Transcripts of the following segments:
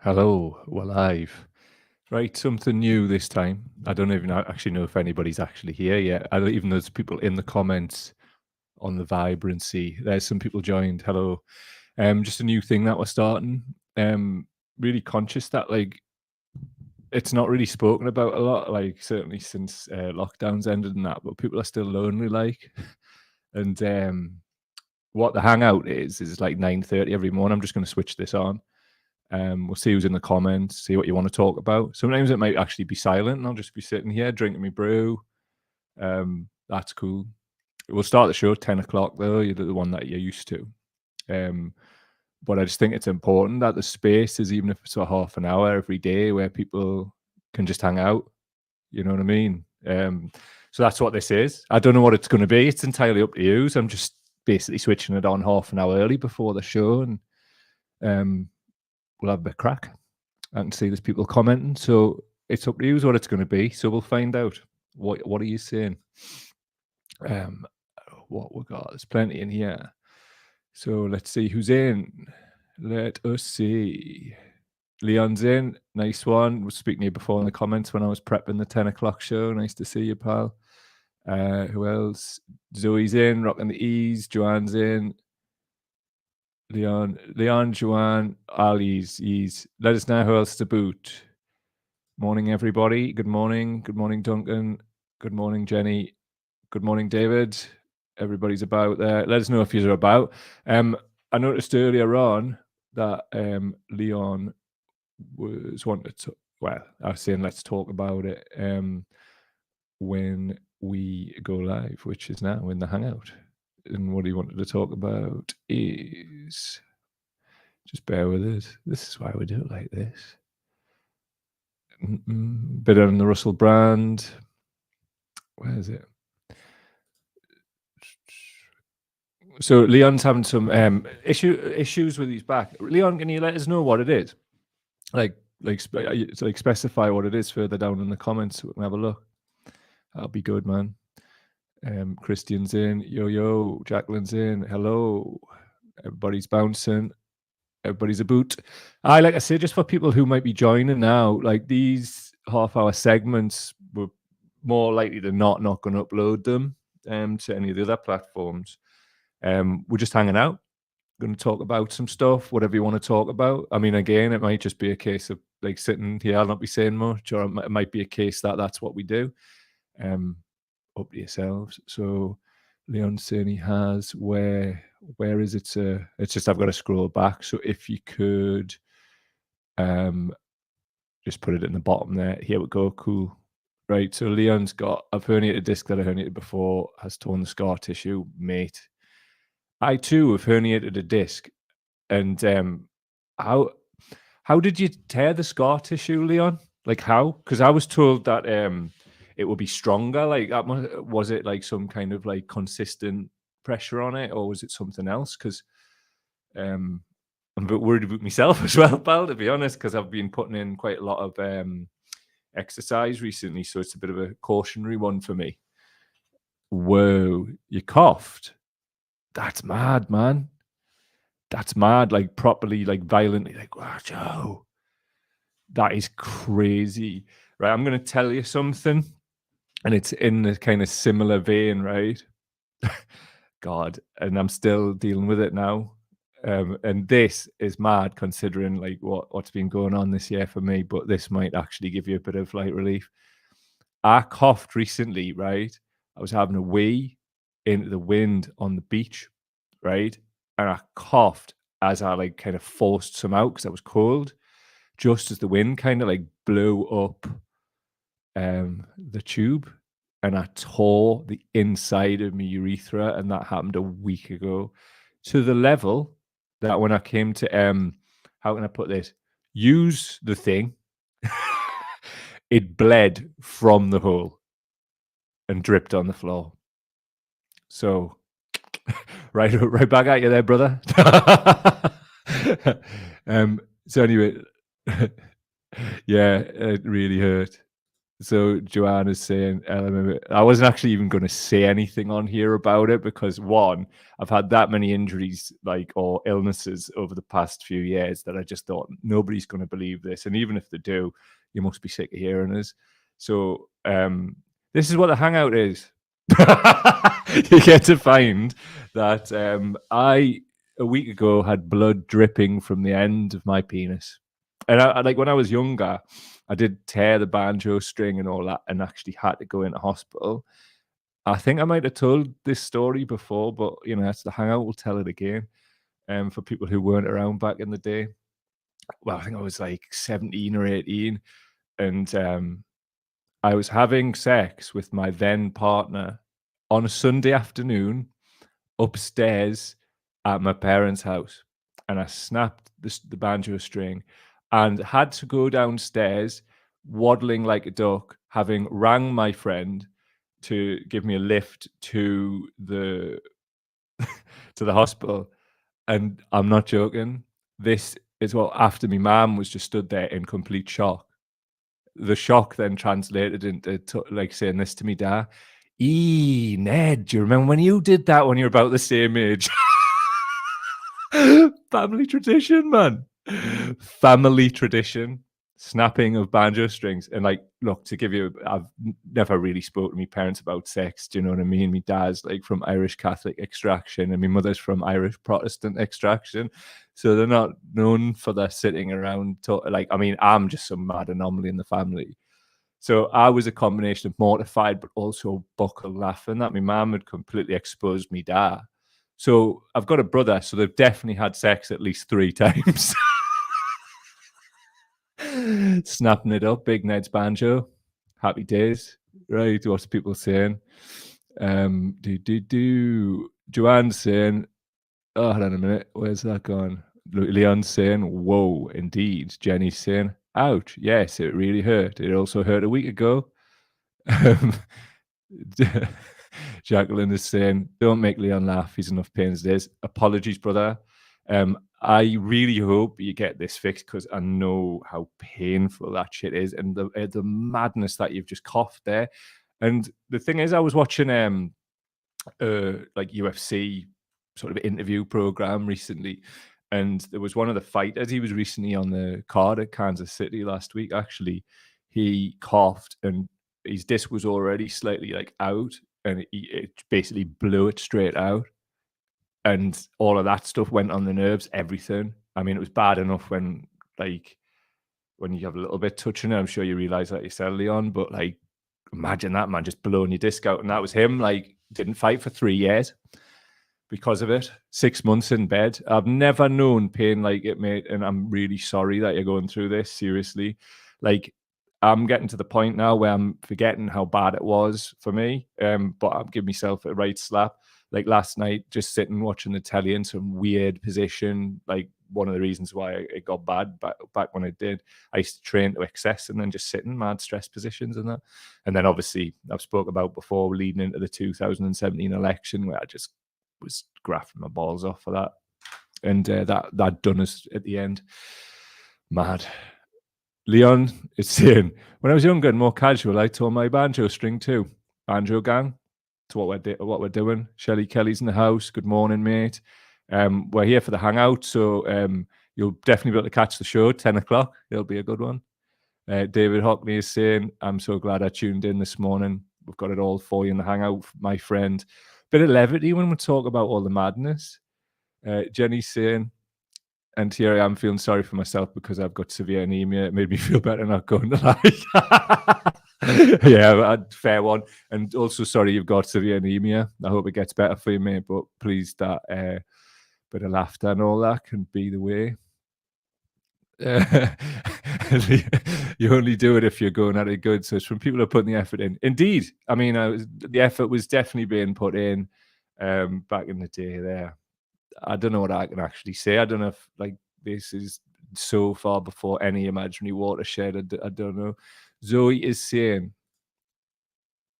Hello, we're live. Right, something new this time. I don't even actually know if anybody's actually here yet. I don't even know there's people in the comments on the vibrancy. There's some people joined. Hello. Just a new thing that we're starting. Really conscious that it's not really spoken about a lot, like certainly since lockdowns ended and that, but people are still lonely like. And what the hangout is like 9:30 every morning. I'm just gonna switch this on. We'll see who's in the comments, see what you want to talk about. Sometimes it might actually be silent and I'll just be sitting here drinking my brew. That's cool. We'll start the show at 10 o'clock though. You're the one that you're used to. But I just think it's important that the space is, even if it's a half an hour every day, where people can just hang out. You know what I mean? So that's what this is. I don't know what it's going to be. It's entirely up to you. So I'm just basically switching it on half an hour early before the show, and we'll have a bit of crack. I can see there's people commenting, so it's up to you what it's going to be. So we'll find out. What are you saying? What we got? There's plenty in here. So let's see who's in. Let us see. Leon's in. Nice one. I was speaking to you before in the comments when I was prepping the 10 o'clock show. Nice to see you, pal. Who else? Zoe's in. Rocking the E's. Joanne's in. Leon, Joanne, Ali's. Let us know who else to boot. Morning, everybody. Good morning. Good morning, Duncan. Good morning, Jenny. Good morning, David. Everybody's about there. Let us know if you're about. I noticed earlier on that Leon was wanting to. Well, I was saying let's talk about it when we go live, which is now in the Hangout. And what he wanted to talk about is, just bear with us. This is why we do it like this. Bit on the Russell brand. Where is it? So Leon's having some issues with his back. Leon, can you let us know what it is? Like specify what it is further down in the comments so we can have a look. That'll be good, man. Christian's in. Yo, Jacqueline's in. Hello. Everybody's bouncing. Everybody's a boot. Like I say, just for people who might be joining now, like these half-hour segments, we're more likely than not going to upload them to any of the other platforms. We're just hanging out, going to talk about some stuff, whatever you want to talk about. I mean, again, it might just be a case of like sitting here, I'll not be saying much, or it might be a case that that's what we do. Up to yourselves. So Leon's saying he has, where is it? It's just I've got to scroll back. So if you could just put it in the bottom there. Here we go. Cool. Right. So Leon's got a herniated disc that I herniated before, has torn the scar tissue, mate. I too have herniated a disc. And how did you tear the scar tissue, Leon? Like how? Because I was told that it will be stronger. Like that was it like some kind of like consistent pressure on it, or was it something else? Because I'm a bit worried about myself as well, pal, to be honest, because I've been putting in quite a lot of exercise recently, so it's a bit of a cautionary one for me. Whoa, you coughed. That's mad, man. That's mad, like properly, like violently, like, wow, Joe. That is crazy. Right, I'm going to tell you something, and it's in the kind of similar vein, right? God, and I'm still dealing with it now. And this is mad considering like what's been going on this year for me, but this might actually give you a bit of light relief. I coughed recently, right? I was having a wee into the wind on the beach, right? And I coughed as I like kind of forced some out because I was cold, just as the wind kind of like blew up the tube, and I tore the inside of my urethra, and that happened a week ago, to the level that when I came to how can I put this? Use the thing, it bled from the hole and dripped on the floor. So right back at you there, brother. So anyway, yeah, it really hurt. So Joanne is saying, I wasn't actually even going to say anything on here about it because one, I've had that many injuries, like, or illnesses over the past few years that I just thought nobody's going to believe this, and even if they do, you must be sick of hearing us. So this is what the hangout is. You get to find that I a week ago had blood dripping from the end of my penis, and I like when I was younger. I did tear the banjo string and all that and actually had to go into hospital. I think I might have told this story before, but you know, that's the hangout. We'll tell it again. For people who weren't around back in the day. Well, I think I was like 17 or 18, and I was having sex with my then partner on a Sunday afternoon upstairs at my parents' house, and I snapped the banjo string and had to go downstairs waddling like a duck, having rang my friend to give me a lift to the to the hospital. And I'm not joking. This is what after my mum was just stood there in complete shock. The shock then translated into like saying this to me dad. Ned, do you remember when you did that when you were about the same age? Family tradition, man. Family tradition. Snapping of banjo strings. And like, look, to give you, I've never really spoken to my parents about sex. Do you know what I mean? My dad's like from Irish Catholic extraction and my mother's from Irish Protestant extraction. So they're not known for their sitting around. Like, I mean, I'm just some mad anomaly in the family. So I was a combination of mortified, but also buckle laughing that my mum had completely exposed me dad. So I've got a brother, so they've definitely had sex at least 3 times. Snapping it up, Big Ned's banjo. Happy days. Right, what's people saying? Joanne's saying, oh, hold on a minute. Where's that gone? Leon's saying, whoa, indeed. Jenny's saying, ouch. Yes, it really hurt. It also hurt a week ago. Jacqueline is saying, don't make Leon laugh. He's enough pain as it is. Apologies, brother. I really hope you get this fixed because I know how painful that shit is and the madness that you've just coughed there. And the thing is, I was watching like UFC sort of interview program recently, and there was one of the fighters. He was recently on the card at Kansas City last week. Actually, he coughed and his disc was already slightly like out, and it basically blew it straight out. And all of that stuff went on the nerves, everything. I mean, it was bad enough when you have a little bit touching it. I'm sure you realize that yourself, Leon, but like, imagine that, man, just blowing your disc out. And that was him, like, didn't fight for 3 years because of it. 6 months in bed. I've never known pain like it, mate. And I'm really sorry that you're going through this, seriously. Like, I'm getting to the point now where I'm forgetting how bad it was for me. But I'm giving myself a right slap. Like last night, just sitting watching the telly in some weird position. Like one of the reasons why it got bad back when it did, I used to train to excess and then just sit in mad stress positions and that. And then obviously I've spoke about before leading into the 2017 election where I just was grafting my balls off for that. And that done us at the end. Mad. Leon is saying, when I was younger and more casual, I tore my banjo string too. Banjo gang. To what we're doing. Shelley Kelly's in the house. Good morning, mate. We're here for the hangout, so you'll definitely be able to catch the show 10 o'clock. It'll be a good one. David Hockney is saying, I'm so glad I tuned in this morning. We've got it all for you in the hangout, my friend. Bit of levity when we talk about all the madness. Jenny's saying, and here I am feeling sorry for myself because I've got severe anemia. It made me feel better not going to lie. Yeah, fair one. And also, sorry you've got severe anemia. I hope it gets better for you, mate. But please, that bit of laughter and all that can be the way. You only do it if you're going at it good. So it's from people who are putting the effort in. Indeed. I mean, the effort was definitely being put in back in the day there. I don't know what I can actually say. I don't know if like this is so far before any imaginary watershed. I don't know. Zoe is saying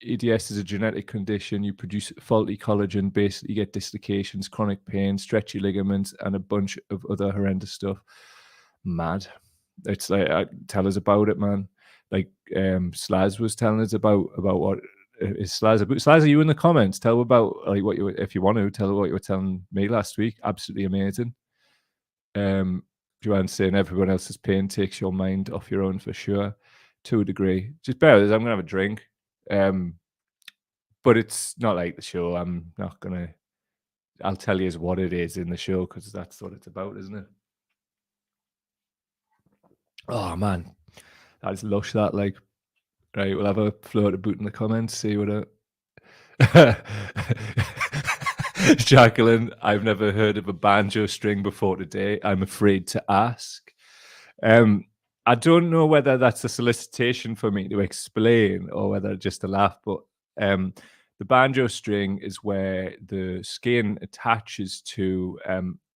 EDS is a genetic condition. You produce faulty collagen, basically get dislocations, chronic pain, stretchy ligaments, and a bunch of other horrendous stuff. Mad. It's like, tell us about it, man. like Slaz was telling us about what is Slaz about. Slaz, are you in the comments? Tell about like what you, if you want to tell what you were telling me last week. Absolutely amazing. Joanne's saying everyone else's pain takes your mind off your own for sure, to a degree. Just bear with us. I'm gonna have a drink. But it's not like the show. I'm not gonna. I'll tell you what it is in the show because that's what it's about, isn't it? Oh man, that's lush. That like, right? We'll have a float about in the comments. See what it. Jacqueline, I've never heard of a banjo string before today. I'm afraid to ask. I don't know whether that's a solicitation for me to explain or whether just a laugh, but the banjo string is where the skin attaches to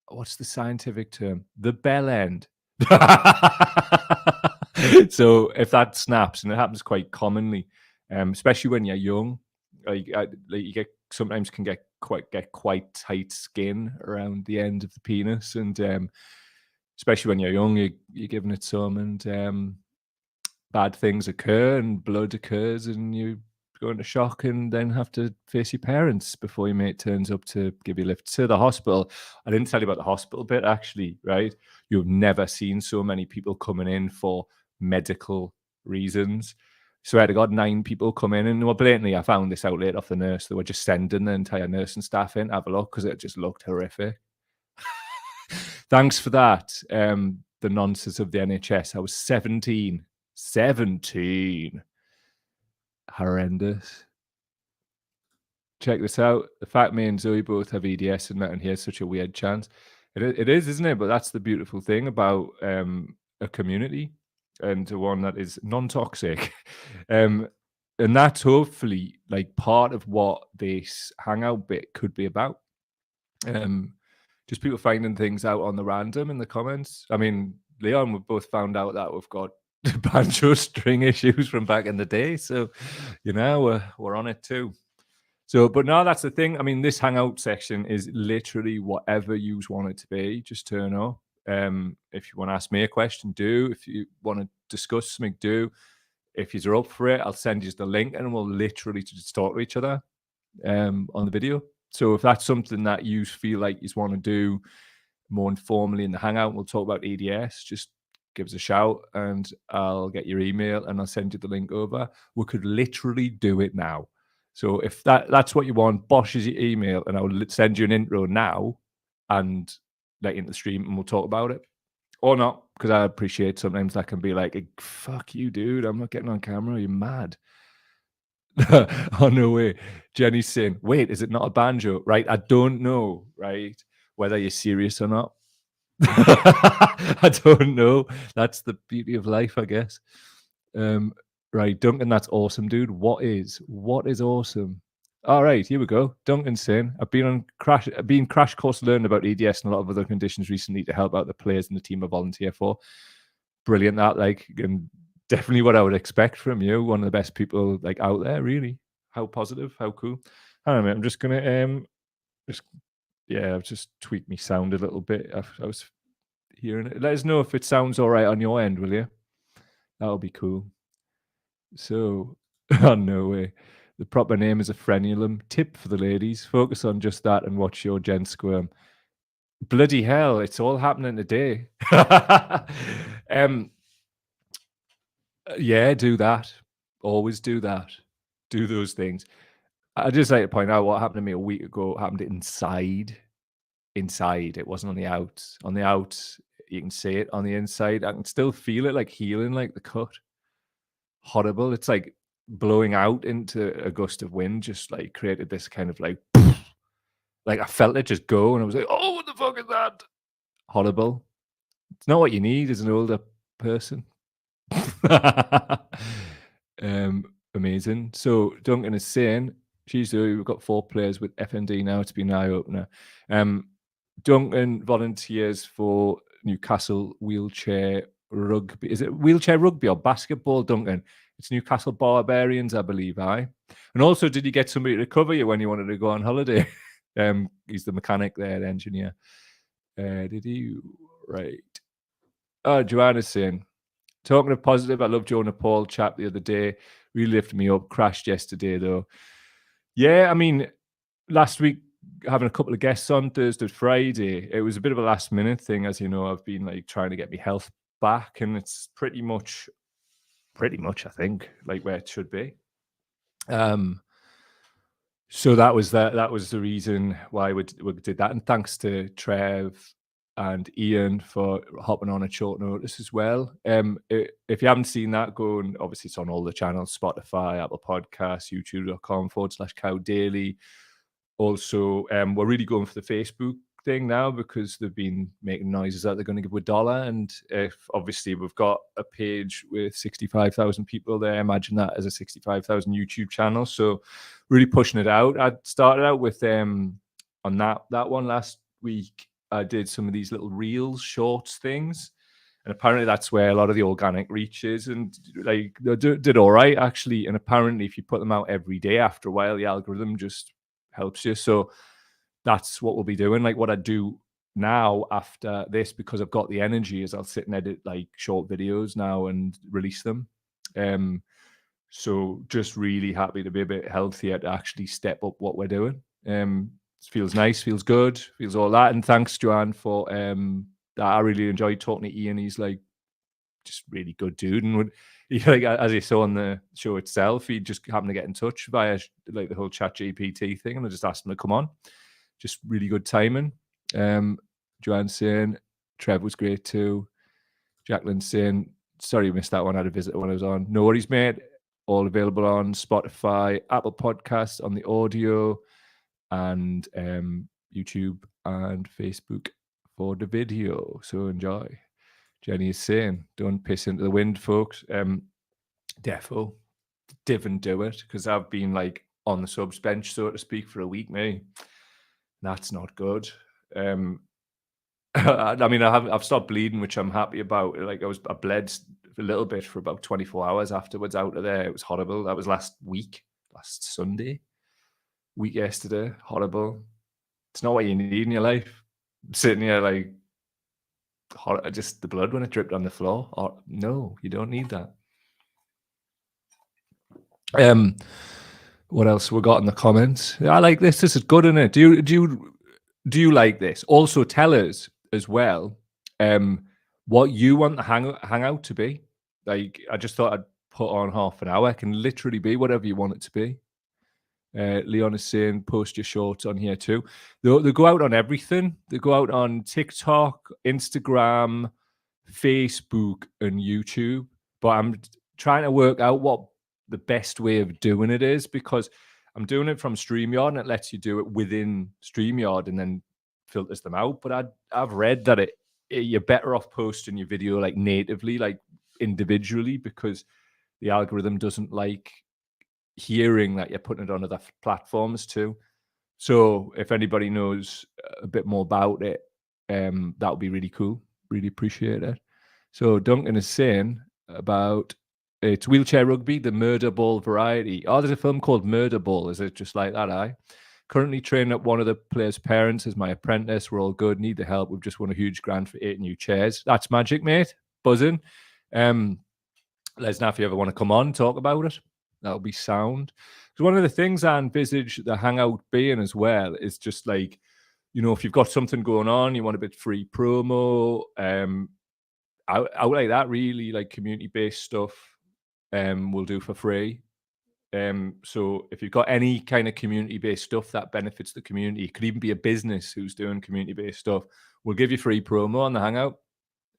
what's the scientific term? The bell end. So if that snaps, and it happens quite commonly, especially when you're young, like you get sometimes can get quite tight skin around the end of the penis, and especially when you're young, you're giving it some, and bad things occur, and blood occurs, and you go into shock, and then have to face your parents before your mate turns up to give you a lift to the hospital. I didn't tell you about the hospital bit, actually, right? You've never seen so many people coming in for medical reasons. Swear to God, 9 people come in, and well, blatantly, I found this out later off the nurse. They were just sending the entire nursing staff in to have a look because it just looked horrific. Thanks for that. The nonsense of the NHS. I was 17. 17. Horrendous. Check this out. The fact me and Zoe both have EDS and that, and here's such a weird chance. It is, isn't it? But that's the beautiful thing about a community, and one that is non-toxic. And that's hopefully like part of what this hangout bit could be about. Just people finding things out on the random in the comments. I mean, Leon, we've both found out that we've got banjo string issues from back in the day. So, you know, we're on it too. So, but no, that's the thing. I mean, this hangout section is literally whatever you want it to be. Just turn up. If you want to ask me a question, do. If you want to discuss something, do. If you're up for it, I'll send you the link, and we'll literally just talk to each other on the video. So if that's something that you feel like you want to do more informally in the hangout, we'll talk about EDS. Just give us a shout, and I'll get your email, and I'll send you the link over. We could literally do it now. So if that's what you want, Bosch is your email, and I'll send you an intro now and let you into the stream, and we'll talk about it. Or not, because I appreciate sometimes that can be like, fuck you, dude. I'm not getting on camera. You're mad. Oh, no way. Jenny's saying, wait, is it not a banjo? Right? I don't know, right? Whether you're serious or not. I don't know. That's the beauty of life, I guess. Right, Duncan, that's awesome, dude. What is awesome? All right, here we go. Duncan's saying, I've been crash course learning about EDS and a lot of other conditions recently to help out the players and the team I volunteer for. Brilliant, that, like, and definitely what I would expect from you. One of the best people like out there, really. How positive, how cool. I don't know, I'm just gonna I've just tweaked me sound a little bit. I was hearing it. Let us know if it sounds all right on your end, will you? That'll be cool. So, oh, no way. The proper name is a frenulum. Tip for the ladies: focus on just that and watch your gen squirm. Bloody hell, it's all happening today. Yeah, do that. Always do that. Do those things. I'd just like to point out what happened to me a week ago happened inside. Inside. It wasn't on the out. On the out, you can see it. On the inside, I can still feel it like healing, like the cut. Horrible. It's like blowing out into a gust of wind, just like created this kind of like I felt it just go, and I was like, oh, what the fuck is that? Horrible. It's not what you need as an older person. Amazing. So Duncan is saying, we've got 4 players with FND now. It's been an eye opener. Duncan volunteers for Newcastle wheelchair rugby. Is it wheelchair rugby or basketball, Duncan? It's Newcastle Barbarians, I believe. And also, did you get somebody to cover you when you wanted to go on holiday? He's the mechanic there, the engineer. Did he? Right. Oh, Joanna's saying, Talking of positive, I love Jonah Paul chat the other day. Really lifted me up. Crashed yesterday though. Yeah, I mean, last week having a couple of guests on Thursday, Friday. It was a bit of a last minute thing, as you know. I've been like trying to get my health back, and it's pretty much, I think, like where it should be. So that was the reason why we did that, and thanks to Trev and Ian for hopping on at short notice as well. If you haven't seen that, go and obviously it's on all the channels: Spotify, Apple Podcasts, youtube.com/Cow Daily. Also, we're really going for the Facebook thing now because they've been making noises that they're going to give $1. And if obviously we've got a page with 65,000 people there, imagine that as a 65,000 YouTube channel. So really pushing it out. I started out with on that one last week. I did some of these little reels, shorts things. And apparently that's where a lot of the organic reach is, and like they did all right actually. And apparently if you put them out every day, after a while the algorithm just helps you. So that's what we'll be doing. Like what I do now after this, because I've got the energy, is I'll sit and edit like short videos now and release them. So just really happy to be a bit healthier, to actually step up what we're doing. It feels nice, feels good, feels all that. And thanks, Joanne, for that. I really enjoyed talking to Ian. He's like just really good dude, and would like, as you saw on the show itself, he just happened to get in touch via like the whole ChatGPT thing, and I just asked him to come on. Just really good timing. Joanne saying Trev was great too. Jacqueline saying sorry you missed that one. I had a visitor when I was on. No worries, mate. All available on Spotify, Apple Podcasts on the audio, and YouTube and Facebook for the video. So enjoy. Jenny is saying, don't piss into the wind, folks. Defo, didn't do it, because I've been like on the subs bench, so to speak, for a week, mate. That's not good. I mean, I've stopped bleeding, which I'm happy about. Like I bled a little bit for about 24 hours afterwards out of there. It was horrible. That was last Sunday, week yesterday. Horrible. It's not what you need in your life. I'm sitting here like, just the blood when it dripped on the floor. Or no, you don't need that. What else we got in the comments? I like this. This is good, isn't it? Do you like this? Also, tell us as well what you want the hangout to be. Like, I just thought I'd put on half an hour. It can literally be whatever you want it to be. Leon is saying post your shorts on here too. They go out on everything. They go out on TikTok, Instagram, Facebook, and YouTube. But I'm trying to work out what the best way of doing it is, because I'm doing it from StreamYard and it lets you do it within StreamYard and then filters them out. But I've read that you're better off posting your video like natively, like individually, because the algorithm doesn't like hearing that you're putting it on other platforms too. So if anybody knows a bit more about it, that would be really cool. Really appreciate it. So Duncan is saying about it's wheelchair rugby, the murder ball variety. Oh, there's a film called Murder Ball. Is it just like that? Currently training up one of the players' parents as my apprentice. We're all good. Need the help. We've just won a huge grant for 8 new chairs. That's magic, mate. Buzzing. Let us know if you ever want to come on, talk about it. That'll be sound. So one of the things I envisage the hangout being as well is just like, you know, if you've got something going on, you want a bit free promo, out like that, really, like community-based stuff, we'll do for free. So if you've got any kind of community-based stuff that benefits the community, it could even be a business who's doing community-based stuff, we'll give you free promo on the hangout.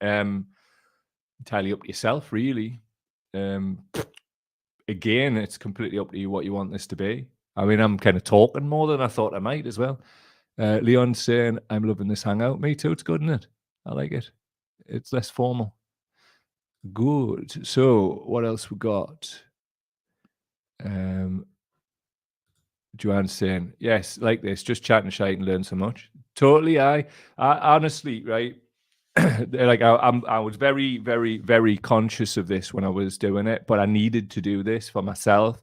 Entirely up to yourself, really. Again, it's completely up to you what you want this to be. I mean, I'm kind of talking more than I thought I might as well. Leon's saying, I'm loving this hangout. Me too. It's good, isn't it? I like it. It's less formal. Good. So what else we got? Joanne's saying, yes, like this, just chat and shite and learn so much. Totally. I honestly, right? Like I was very, very, very conscious of this when I was doing it, but I needed to do this for myself,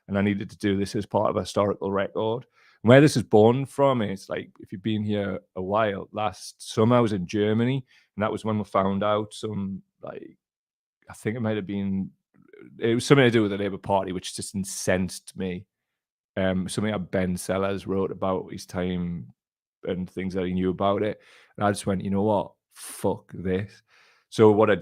and I needed to do this as part of a historical record. And where this is born from is, like, if you've been here a while, last summer I was in Germany, and that was when we found out some like I think it might have been, it was something to do with the Labour Party, which just incensed me. Something that Ben Sellers wrote about his time and things that he knew about it. And I just went, you know what? Fuck this. So what I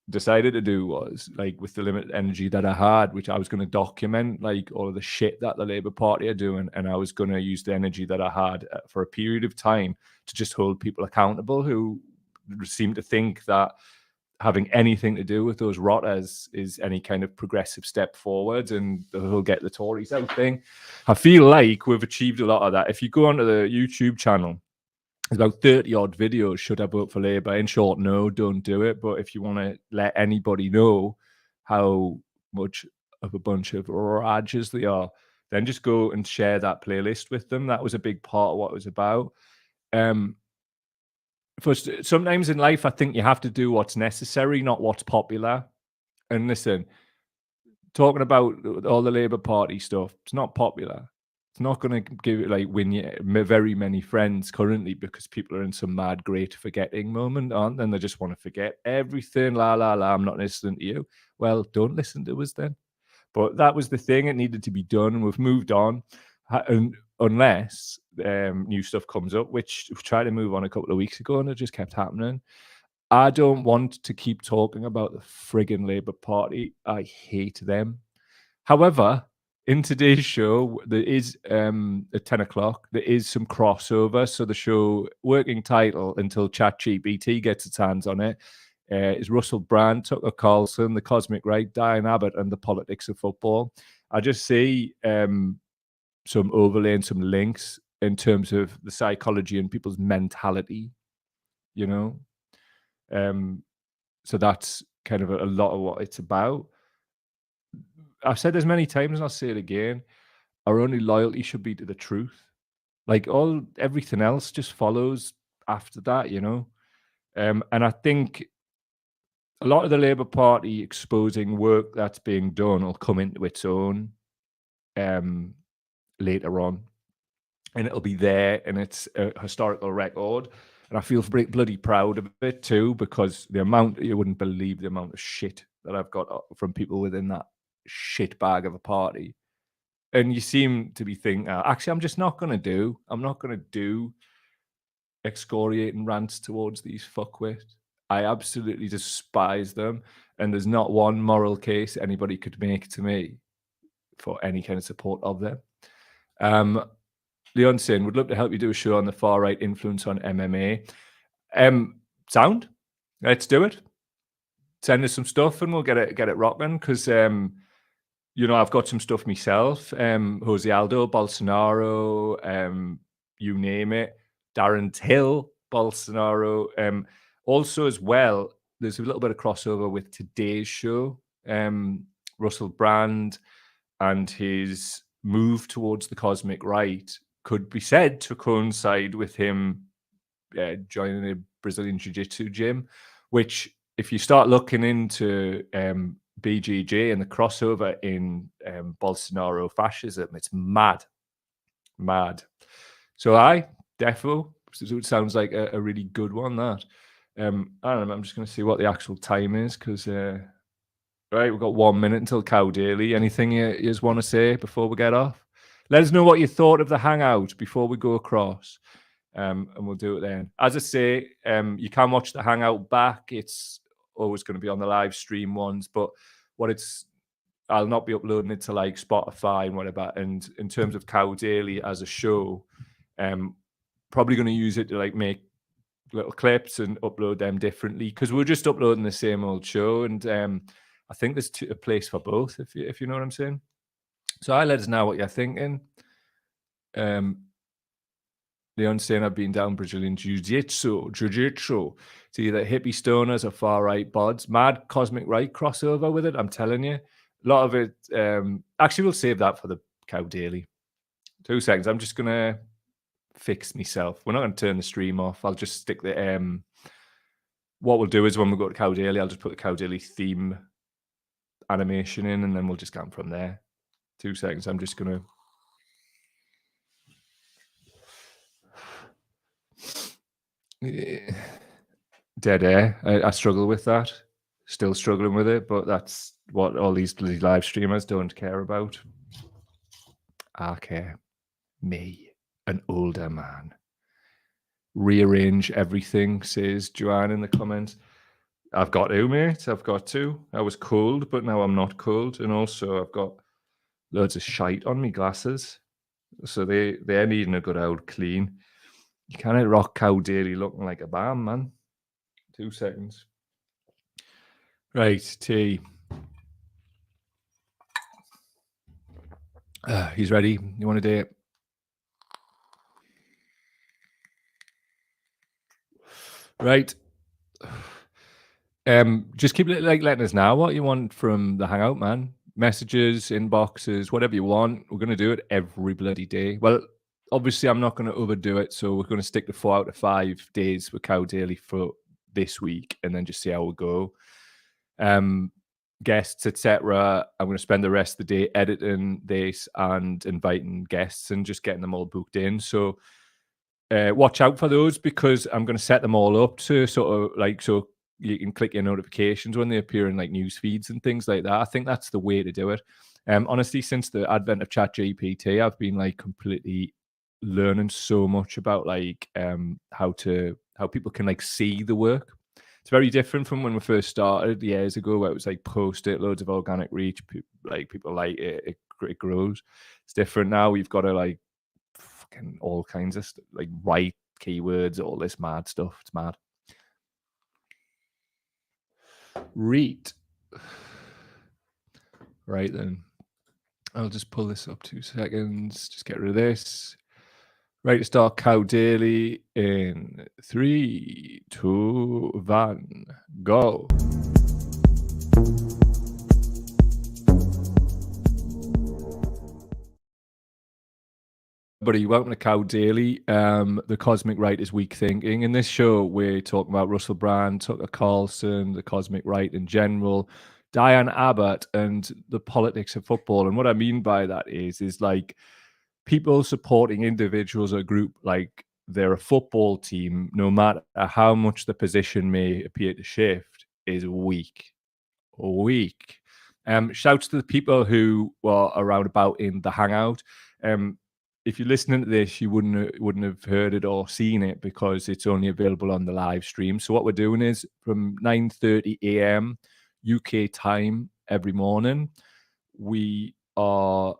decided to do was, like, with the limited energy that I had, which I was going to document, like, all of the shit that the Labour Party are doing, and I was going to use the energy that I had for a period of time to just hold people accountable who seem to think that having anything to do with those rotters is any kind of progressive step forward, and they'll get the Tories out thing. I feel like we've achieved a lot of that. If you go onto the YouTube channel, there's about 30 odd videos. Should I vote for Labour? In short, no, don't do it. But if you want to let anybody know how much of a bunch of rages they are, then just go and share that playlist with them. That was a big part of what it was about. First, sometimes in life, I think you have to do what's necessary, not what's popular. And listen, talking about all the Labour Party stuff, it's not popular. It's not going to give it, like, win you very many friends currently, because people are in some mad great forgetting moment, aren't they? And they just want to forget everything. La la la. I'm not listening to you. Well, don't listen to us then. But that was the thing. It needed to be done, and we've moved on. And unless new stuff comes up, which we tried to move on a couple of weeks ago, and it just kept happening. I don't want to keep talking about the friggin' Labour Party. I hate them. However, in today's show, there is at 10 o'clock, there is some crossover. So the show working title until ChatGPT gets its hands on it is Russell Brand, Tucker Carlson, The Cosmic Right, Diane Abbott, and the Politics of Football. I just see some overlay and some links in terms of the psychology and people's mentality, you know? So that's kind of a lot of what it's about. I've said this many times and I'll say it again. Our only loyalty should be to the truth. Like, everything else just follows after that, you know? And I think a lot of the Labour Party exposing work that's being done will come into its own later on. And it'll be there, and it's a historical record. And I feel bloody proud of it too, because the amount, you wouldn't believe the amount of shit that I've got from people within that shit bag of a party. And you seem to be thinking, actually, I'm not going to do excoriating rants towards these fuckwits. I absolutely despise them. And there's not one moral case anybody could make to me for any kind of support of them. Leon Sin would love to help you do a show on the far right influence on MMA. Sound? Let's do it. Send us some stuff and we'll get it rocking, because you know, I've got some stuff myself. Jose Aldo, Bolsonaro, you name it. Darren Till, Bolsonaro. Also, as well, there's a little bit of crossover with today's show. Russell Brand and his move towards the cosmic right could be said to coincide with him joining a Brazilian Jiu-Jitsu gym, which, if you start looking into BJJ and the crossover in Bolsonaro fascism, it's mad. So defo, it sounds like a really good one, that. I don't know, I'm just going to see what the actual time is, because right, we've got 1 minute until Cow Daily. Anything you just want to say before we get off? Let us know what you thought of the hangout before we go across, and we'll do it then. As I say, you can watch the hangout back. It's always going to be on the live stream ones, but I'll not be uploading it to, like, Spotify and whatever. And in terms of Cow Daily as a show, probably going to use it to, like, make little clips and upload them differently, because we're just uploading the same old show. And I think there's a place for both, if you know what I'm saying. So let us know what you're thinking. Leon saying I've been down Brazilian Jiu-Jitsu. It's either hippie stoners or far right bods. Mad cosmic right crossover with it, I'm telling you. A lot of it, actually, we'll save that for the Cow Daily. 2 seconds, I'm just going to fix myself. We're not going to turn the stream off. I'll just stick the, what we'll do is when we go to Cow Daily, I'll just put the Cow Daily theme animation in, and then we'll just go from there. 2 seconds, I'm just going to... Dead air. I struggle with that. Still struggling with it, but that's what all these bloody live streamers don't care about. I care. Me, an older man. Rearrange everything, says Joanne in the comments. I've got to, mate. I've got to. I was cold, but now I'm not cold. And also I've got loads of shite on me glasses. So they're needing a good old clean. You can't rock Cow Daily looking like a bam, man. 2 seconds. Right, tea. He's ready. You want to do it? Right. Just keep letting us know what you want from the hangout, man. Messages, inboxes, whatever you want. We're going to do it every bloody day. Well, obviously, I'm not going to overdo it, so we're going to stick to 4 out of 5 days with Cow Daily for this week, and then just see how we go. Guests, etc. I'm going to spend the rest of the day editing this and inviting guests and just getting them all booked in. So watch out for those, because I'm going to set them all up to sort of like, so you can click your notifications when they appear in like news feeds and things like that. I think that's the way to do it. Honestly, since the advent of ChatGPT, I've been like completely learning so much about like how people can like see the work. It's very different from when we first started years ago, where it was like post it, loads of organic reach, people like it, it grows. It's different now. We've got to like fucking all kinds of like write keywords, all this mad stuff. It's mad. Read. Right then. I'll just pull this up 2 seconds. Just get rid of this. Right to start Cow Daily in 3, 2, 1, go. Everybody, welcome to Cow Daily, the Cosmic Right is Weak Thinking. In this show, we're talking about Russell Brand, Tucker Carlson, the Cosmic Right in general, Diane Abbott, and the politics of football. And what I mean by that is like people supporting individuals or a group like they're a football team, no matter how much the position may appear to shift, is weak. Weak. Shouts to the people who were around about in the hangout. If you're listening to this, you wouldn't have heard it or seen it because it's only available on the live stream. So what we're doing is from 9:30 a.m. UK time every morning, we are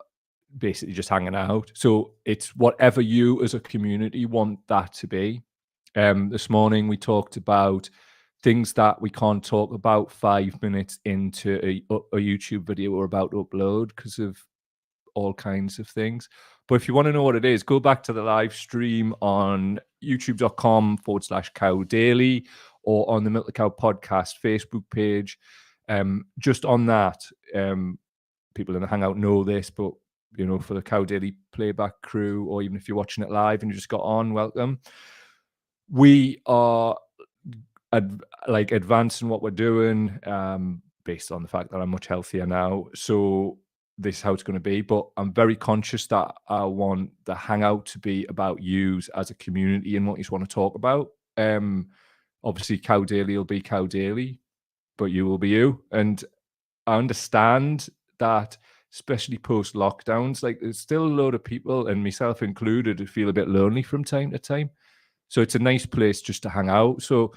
basically just hanging out. So it's whatever you as a community want that to be. This morning we talked about things that we can't talk about 5 minutes into a YouTube video we're about to upload because of all kinds of things. But if you want to know what it is, go back to the live stream on youtube.com/Cow Daily or on the Milk the Cow podcast Facebook page. Just on that, people in the hangout know this, but you know, for the Cow Daily playback crew, or even if you're watching it live and you just got on, welcome. We are advancing what we're doing based on the fact that I'm much healthier now. So this is how it's going to be. But I'm very conscious that I want the hangout to be about you as a community and what you want to talk about. Obviously, Cow Daily will be Cow Daily, but you will be you. And I understand that, especially post lockdowns, like there's still a load of people, and myself included, who feel a bit lonely from time to time. So it's a nice place just to hang out. So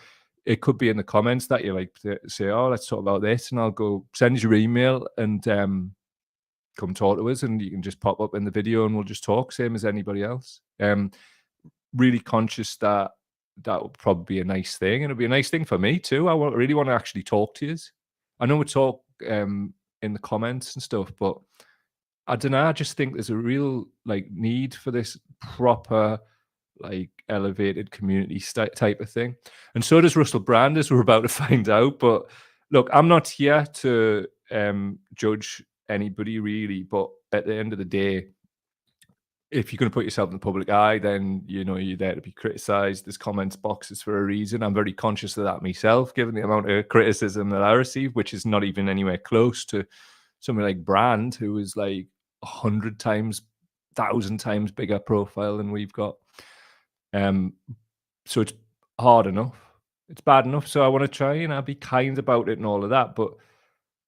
it could be in the comments that you like say, oh, let's talk about this. And I'll go send your email and come talk to us. And you can just pop up in the video and we'll just talk, same as anybody else. Really conscious that that would probably be a nice thing. And it'll be a nice thing for me too. I really want to actually talk to you. I know we talk in the comments and stuff, but I don't know. I just think there's a real like need for this proper, like elevated community type of thing. And so does Russell Brand, as we're about to find out. But look, I'm not here to judge anybody really, but at the end of the day, if you're going to put yourself in the public eye, then you know you're there to be criticized. There's comments boxes for a reason. I'm very conscious of that myself, given the amount of criticism that I receive, which is not even anywhere close to somebody like Brand, who is like 100 times, 1,000 times bigger profile than we've got. So it's hard enough. it's bad enough. So I want to try and I'll be kind about it and all of that. But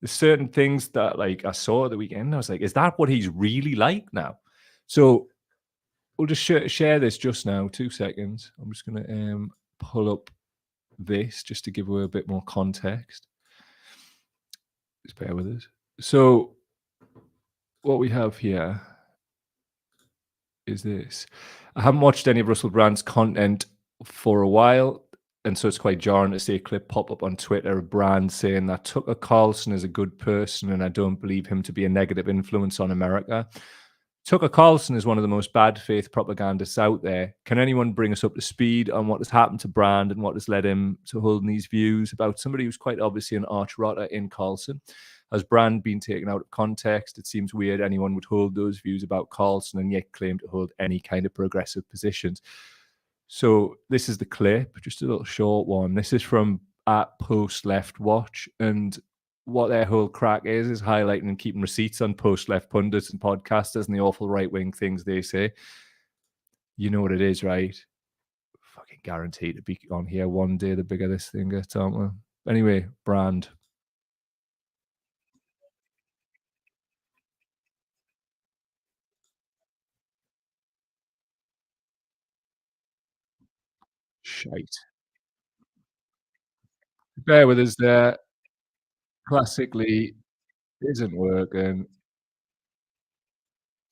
there's certain things that like I saw at the weekend. I was like, is that what he's really like now? So we'll just share this just now. 2 seconds. I'm just gonna pull up this just to give you a bit more context. Just bear with us. So what we have here is this. I haven't watched any of Russell Brand's content for a while, and so it's quite jarring to see a clip pop up on Twitter of Brand saying that Tucker Carlson is a good person and I don't believe him to be a negative influence on America. Tucker Carlson is one of the most bad faith propagandists out there. Can anyone bring us up to speed on what has happened to Brand and what has led him to holding these views about somebody who's quite obviously an arch rotter in Carlson? Has Brand been taken out of context? It seems weird anyone would hold those views about Carlson and yet claim to hold any kind of progressive positions. So this is the clip, just a little short one. This is from at Post Left Watch, and what their whole crack is highlighting and keeping receipts on post left pundits and podcasters and the awful right wing things they say. You know what it is, right? Fucking guaranteed to be on here one day. The bigger this thing gets, aren't we? Anyway, Brand. Shite. Bear with us there. Classically isn't working.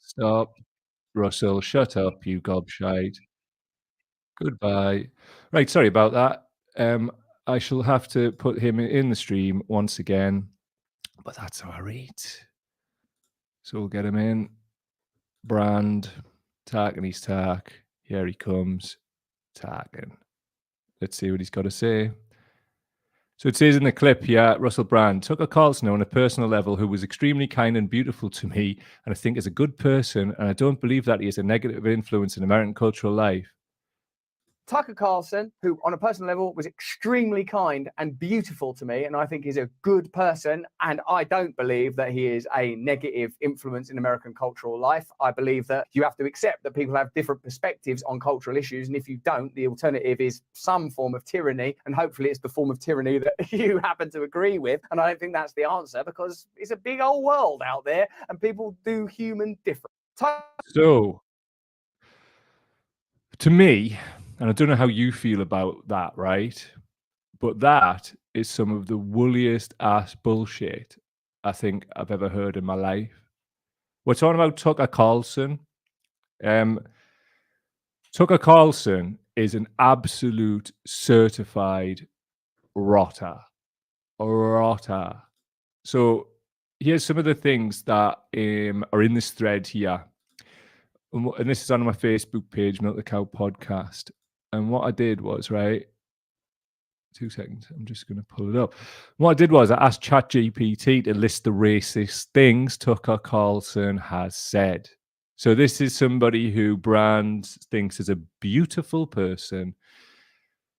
Stop. Russell, shut up, you gobshite. Goodbye. Right, sorry about that. I shall have to put him in the stream once again, but that's all right. So we'll get him in. Brand, Tarkin, he's Tark. Here he comes. Tarkin. Let's see what he's got to say. So it says in the clip here, Russell Brand, Tucker Carlson on a personal level, who was extremely kind and beautiful to me, and I think is a good person, and I don't believe that he is a negative influence in American cultural life. Tucker Carlson, who on a personal level was extremely kind and beautiful to me, and I think is a good person, and I don't believe that he is a negative influence in American cultural life. I believe that you have to accept that people have different perspectives on cultural issues, and if you don't, the alternative is some form of tyranny, and hopefully it's the form of tyranny that you happen to agree with, and I don't think that's the answer, because it's a big old world out there, and people do human different. So, to me, and I don't know how you feel about that, right? But that is some of the woolliest ass bullshit I think I've ever heard in my life. We're talking about Tucker Carlson. Tucker Carlson is an absolute certified rotter. Rotter. So here's some of the things that are in this thread here. And this is on my Facebook page, Milk the Cow Podcast. And what I did was, right, 2 seconds, I'm just going to pull it up. What I did was I asked ChatGPT to list the racist things Tucker Carlson has said. So this is somebody who Brand thinks is a beautiful person.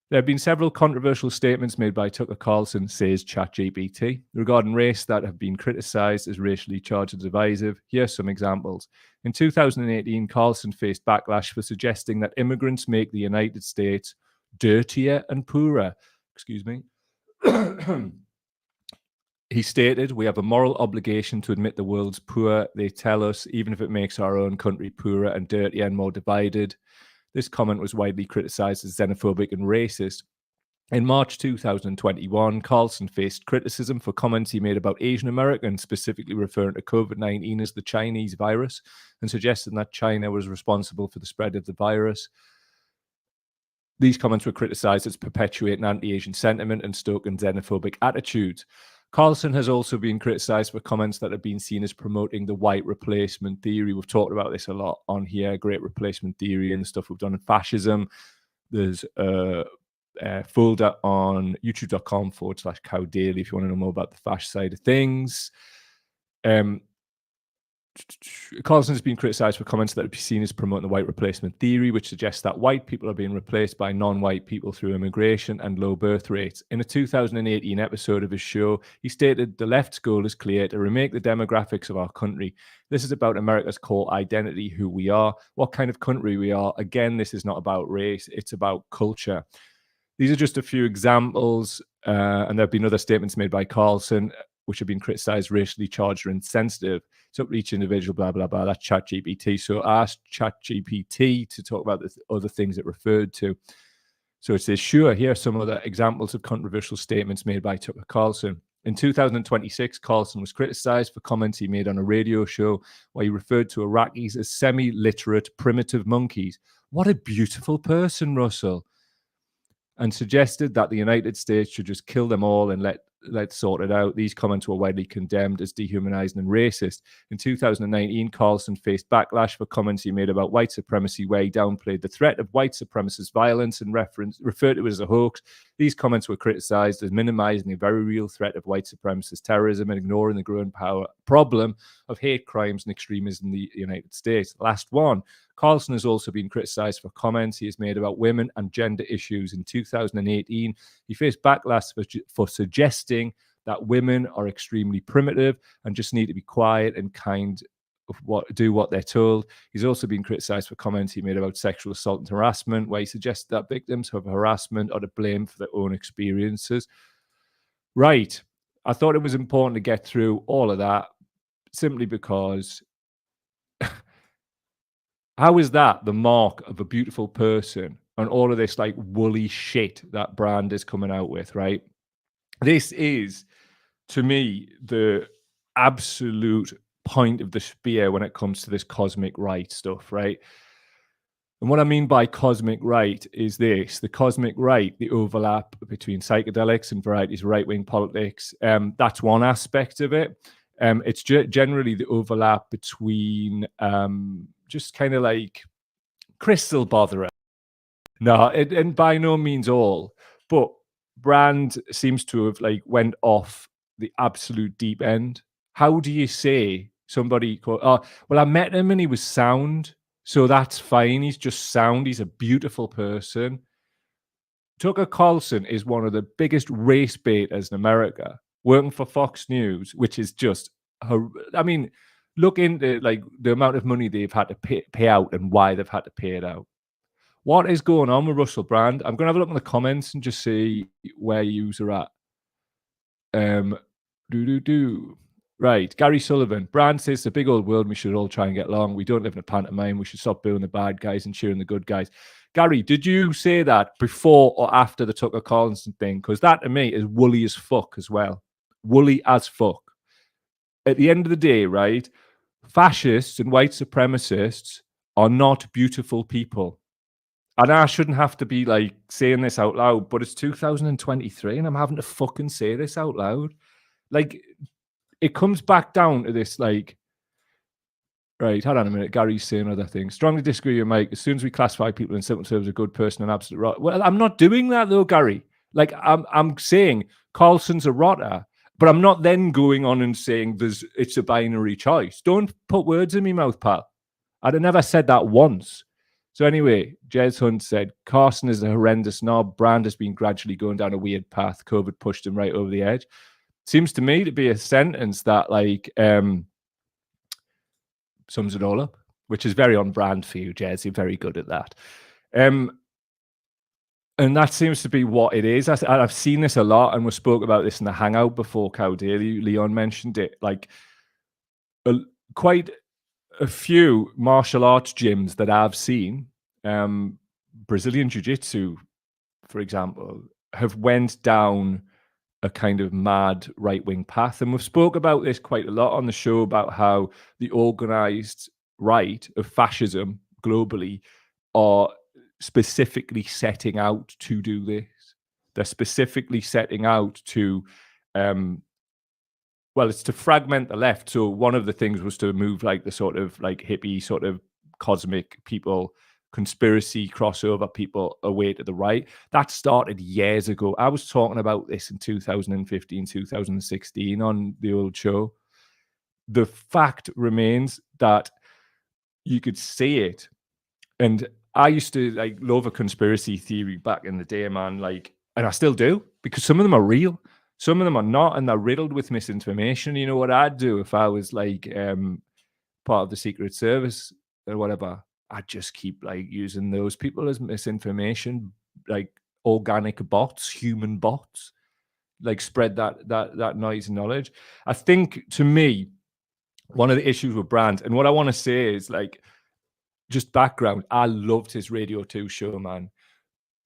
There have been several controversial statements made by Tucker Carlson, says ChatGPT, regarding race that have been criticized as racially charged and divisive. Here are some examples. In 2018, Carlson faced backlash for suggesting that immigrants make the United States dirtier and poorer. Excuse me. He stated, "We have a moral obligation to admit the world's poor. They tell us, even if it makes our own country poorer and dirtier and more divided." This comment was widely criticized as xenophobic and racist. In March 2021, Carlson faced criticism for comments he made about Asian Americans, specifically referring to COVID-19 as the Chinese virus and suggesting that China was responsible for the spread of the virus. These comments were criticized as perpetuating anti-Asian sentiment and stoking xenophobic attitudes. Carlson has also been criticized for comments that have been seen as promoting the white replacement theory. We've talked about this a lot on here, great replacement theory and the stuff we've done in fascism. There's a folder on youtube.com/cow daily if you want to know more about the fash side of things. Carlson has been criticized for comments that have been seen as promoting the white replacement theory, which suggests that white people are being replaced by non-white people through immigration and low birth rates. In a 2018 episode of his show, he stated, "The left's goal is clear: to remake the demographics of our country. This is about America's core identity, who we are, what kind of country we are. Again, this is not about race, it's about culture. These are just a few examples, and there have been other statements made by Carlson which have been criticized, racially charged or insensitive. It's up to each individual, blah, blah, blah. That's ChatGPT. So I asked ChatGPT to talk about the other things it referred to. So it says, sure, here are some other examples of controversial statements made by Tucker Carlson. In 2026, Carlson was criticized for comments he made on a radio show where he referred to Iraqis as semi-literate primitive monkeys. What a beautiful person, Russell. And suggested that the United States should just kill them all and let's sort it out. These comments were widely condemned as dehumanizing and racist. In 2019, Carlson faced backlash for comments he made about white supremacy, where he downplayed the threat of white supremacist violence and referred to it as a hoax. These comments were criticized as minimizing the very real threat of white supremacist terrorism and ignoring the growing problem of hate crimes and extremism in the United States. Last one. Carlson has also been criticized for comments he has made about women and gender issues. In 2018, he faced backlash for suggesting that women are extremely primitive and just need to be quiet and kind of do what they're told. He's also been criticized for comments he made about sexual assault and harassment, where he suggested that victims of harassment are to blame for their own experiences. Right. I thought it was important to get through all of that simply because how is that the mark of a beautiful person and all of this like woolly shit that brand is coming out with, right? This is, to me, the absolute point of the spear when it comes to this cosmic right stuff, right? And what I mean by cosmic right is this: the cosmic right, the overlap between psychedelics and varieties of right-wing politics. That's one aspect of it. It's generally the overlap between just kind of like crystal botherer. No, and by no means all, but brand seems to have like went off the absolute deep end. How do you say somebody called, oh, well, I met him and he was sound, so that's fine. He's just sound. He's a beautiful person. Tucker Carlson is one of the biggest race baiters in America, working for Fox News, which is just, I mean, look into like the amount of money they've had to pay out and why they've had to pay it out. What is going on with Russell Brand? I'm going to have a look in the comments and just see where yous are at. Right, Gary Sullivan. Brand says it's a big old world and we should all try and get along. We don't live in a pantomime. We should stop booing the bad guys and cheering the good guys. Gary, did you say that before or after the Tucker Carlson thing? Because that to me is woolly as fuck as well. Woolly as fuck. At the end of the day, right, fascists and white supremacists are not beautiful people. And I shouldn't have to be like saying this out loud, but it's 2023 and I'm having to fucking say this out loud. Like, it comes back down to this, like, right, hold on a minute. Gary's saying other things. Strongly disagree with Mike. As soon as we classify people in simple terms as a good person and absolute rot. Well, I'm not doing that though, Gary. Like, I'm saying Carlson's a rotter, but I'm not then going on and saying it's a binary choice. Don't put words in my mouth, pal. I'd have never said that once. So anyway, Jez Hunt said, Carlson is a horrendous knob. Brand has been gradually going down a weird path. COVID pushed him right over the edge. Seems to me to be a sentence that like sums it all up, which is very on brand for you, Jez. You're very good at that. And that seems to be what it is. I've seen this a lot, and we spoke about this in the Hangout before, Cow Daily. Leon mentioned it. Like, quite a few martial arts gyms that I've seen, Brazilian Jiu-Jitsu, for example, have went down a kind of mad right-wing path. And we've spoke about this quite a lot on the show about how the organized right of fascism globally are specifically setting out to do this. They're specifically setting out to, well, it's to fragment the left. So one of the things was to move like the sort of like hippie sort of cosmic people, conspiracy crossover people away to the right. That started years ago. I was talking about this in 2015, 2016 on the old show. The fact remains that you could see it. And I used to like love a conspiracy theory back in the day, man. Like, and I still do, because some of them are real. Some of them are not, and they're riddled with misinformation. You know what I'd do if I was like part of the Secret Service or whatever? I'd just keep like using those people as misinformation, like organic bots, human bots, like spread that noise and knowledge. I think, to me, one of the issues with brands, and what I want to say is, like, just background, I loved his Radio 2 show, man.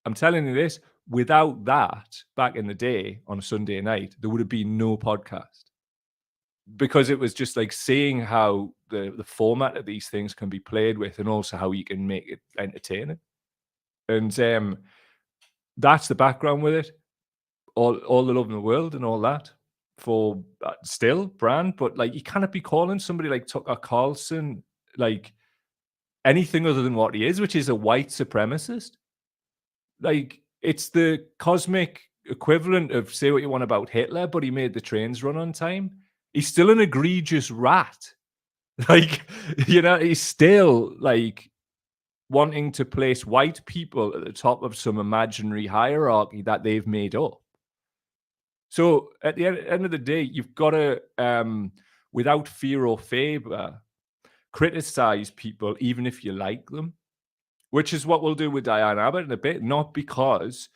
I'm telling you this, without that, back in the day on a Sunday night, there would have been no podcast. Because it was just like seeing how the format of these things can be played with, and also how you can make it entertaining. And that's the background with it. All the love in the world and all that for still brand, but like, you cannot be calling somebody like Tucker Carlson like anything other than what he is, which is a white supremacist. Like, it's the cosmic equivalent of, say what you want about Hitler, but he made the trains run on time. He's still an egregious rat. Like, you know, he's still like wanting to place white people at the top of some imaginary hierarchy that they've made up. So at the end of the day, you've got to, without fear or favor, criticize people, even if you like them, which is what we'll do with Diane Abbott in a bit, not because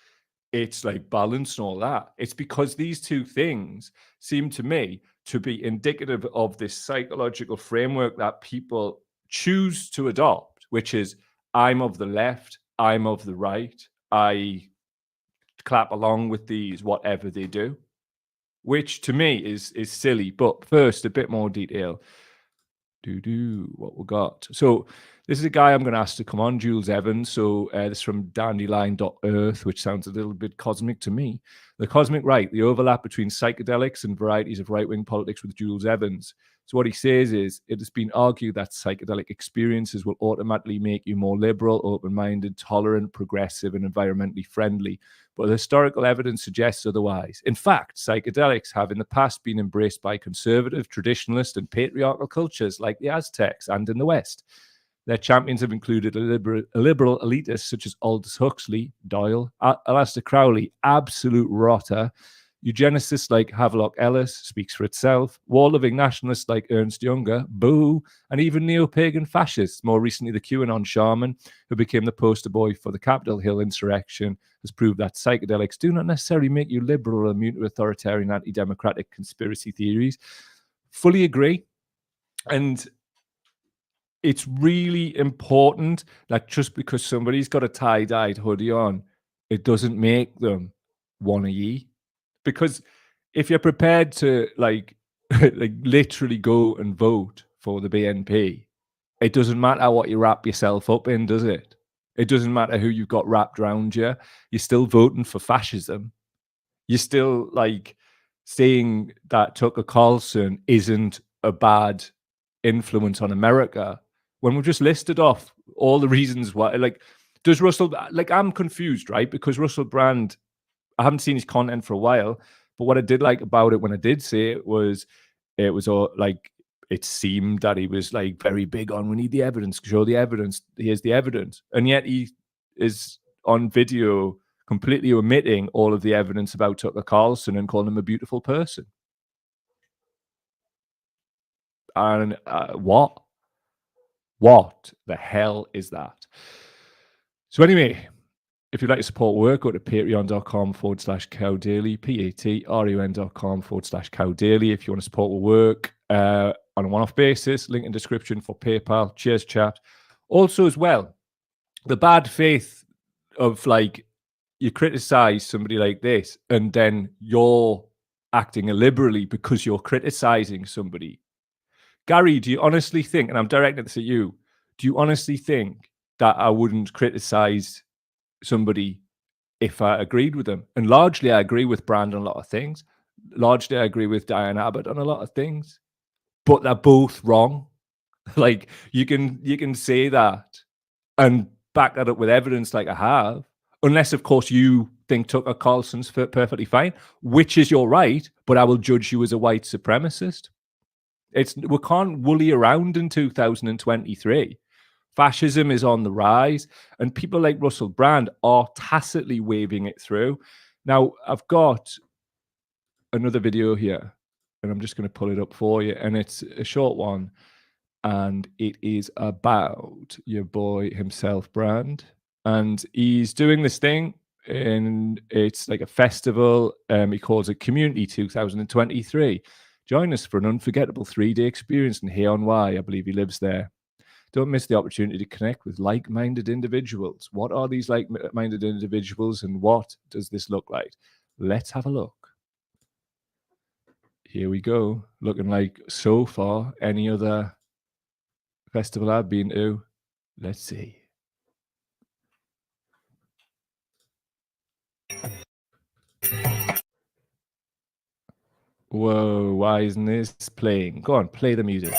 it's like balanced and all that. It's because these two things seem to me to be indicative of this psychological framework that people choose to adopt, which is, I'm of the left, I'm of the right, I clap along with these, whatever they do, which to me is silly. But first, a bit more detail. What we got. So this is a guy I'm going to ask to come on, Jules Evans. So this is from dandelion.earth, which sounds a little bit cosmic to me. The Cosmic Right, the overlap between psychedelics and varieties of right-wing politics, with Jules Evans. So what he says is, it has been argued that psychedelic experiences will automatically make you more liberal, open-minded, tolerant, progressive, and environmentally friendly. But the historical evidence suggests otherwise. In fact, psychedelics have in the past been embraced by conservative, traditionalist, and patriarchal cultures like the Aztecs and in the West. Their champions have included a liberal elitists such as Aldous Huxley, Doyle, Aleister Crowley, absolute rotter, eugenicists like Havelock Ellis, speaks for itself, war-loving nationalists like Ernst Jünger, boo, and even neo-pagan fascists. More recently, the QAnon shaman, who became the poster boy for the Capitol Hill insurrection, has proved that psychedelics do not necessarily make you liberal or immune to authoritarian, anti-democratic conspiracy theories. Fully agree. And it's really important that just because somebody's got a tie-dyed hoodie on, it doesn't make them one of ye. Because if you're prepared to like literally go and vote for the BNP, it doesn't matter what you wrap yourself up in, does it? It doesn't matter who you've got wrapped around you. You're still voting for fascism. You're still like saying that Tucker Carlson isn't a bad influence on America, when we've just listed off all the reasons why. Like, does Russell, like, I'm confused, right? Because Russell Brand, I haven't seen his content for a while, but what I did like about it when I did see it was all like, it seemed that he was like very big on, we need the evidence, show the evidence, here's the evidence. And yet he is on video completely omitting all of the evidence about Tucker Carlson and calling him a beautiful person. And what the hell is that? So anyway, if you'd like to support work, go to patreon.com/cowdaily, patreon.com/cowdaily. If you want to support work on a one-off basis, link in description for PayPal. Cheers, chat. Also, as well, the bad faith of like, you criticize somebody like this and then you're acting illiberally because you're criticizing somebody. Gary, do you honestly think, and I'm directing this at you, do you honestly think that I wouldn't criticize somebody if I agreed with them? And largely, I agree with Brand on a lot of things. Largely, I agree with Diane Abbott on a lot of things. But they're both wrong. Like, you can say that and back that up with evidence like I have. Unless, of course, you think Tucker Carlson's perfectly fine, which is your right, but I will judge you as a white supremacist. We can't woolly around in 2023. Fascism is on the rise, and people like Russell Brand are tacitly waving it through. Now, I've got another video here, and I'm just going to pull it up for you, and it's a short one, and it is about your boy himself, Brand, and he's doing this thing. and it's like a festival. He calls it Community 2023. Join us for an unforgettable 3-day experience in Hay-on-Wye. I believe he lives there. Don't miss the opportunity to connect with like-minded individuals. What are these like-minded individuals, and what does this look like? Let's have a look. Here we go. Looking like, so far, any other festival I've been to. Let's see. Whoa, why isn't this playing? Go on, play the music.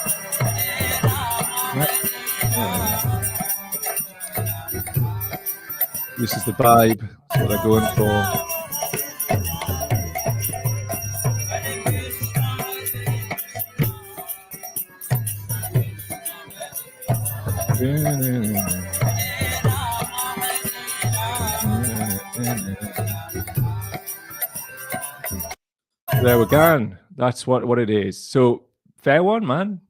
This is the vibe. That's what they're going for. There we go. That's what it is. So fair one, man.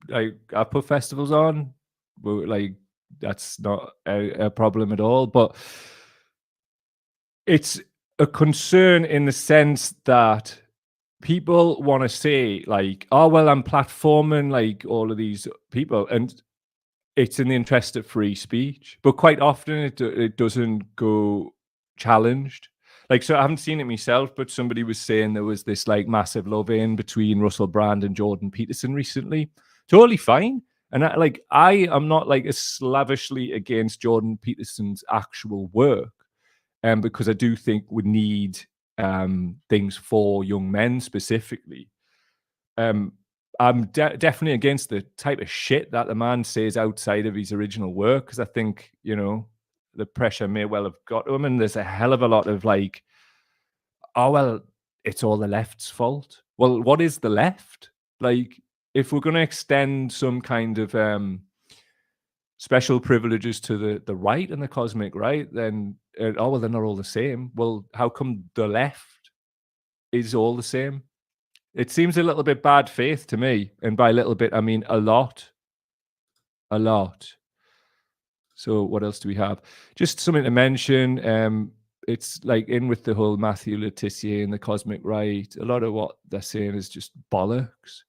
Like, I put festivals on, but like, that's not a problem at all. But it's a concern in the sense that people want to say like, oh well, I'm platforming like all of these people, and it's in the interest of free speech. But quite often it doesn't go challenged. Like, so I haven't seen it myself, but somebody was saying there was this like massive love-in between Russell Brand and Jordan Peterson recently. Totally fine. And I am not like as slavishly against Jordan Peterson's actual work, because I do think we need things for young men specifically. I'm definitely against the type of shit that the man says outside of his original work, because I think, you know, the pressure may well have got to him, and there's a hell of a lot of like, oh well, it's all the left's fault. Well, what is the left? Like, if we're going to extend some kind of special privileges to the right and the cosmic right, then oh well, they're not all the same. Well, how come the left is all the same? It seems a little bit bad faith to me, and by a little bit I mean a lot. So what else do we have? Just something to mention. It's like in with the whole Matthew Letitia and the cosmic right. A lot of what they're saying is just bollocks.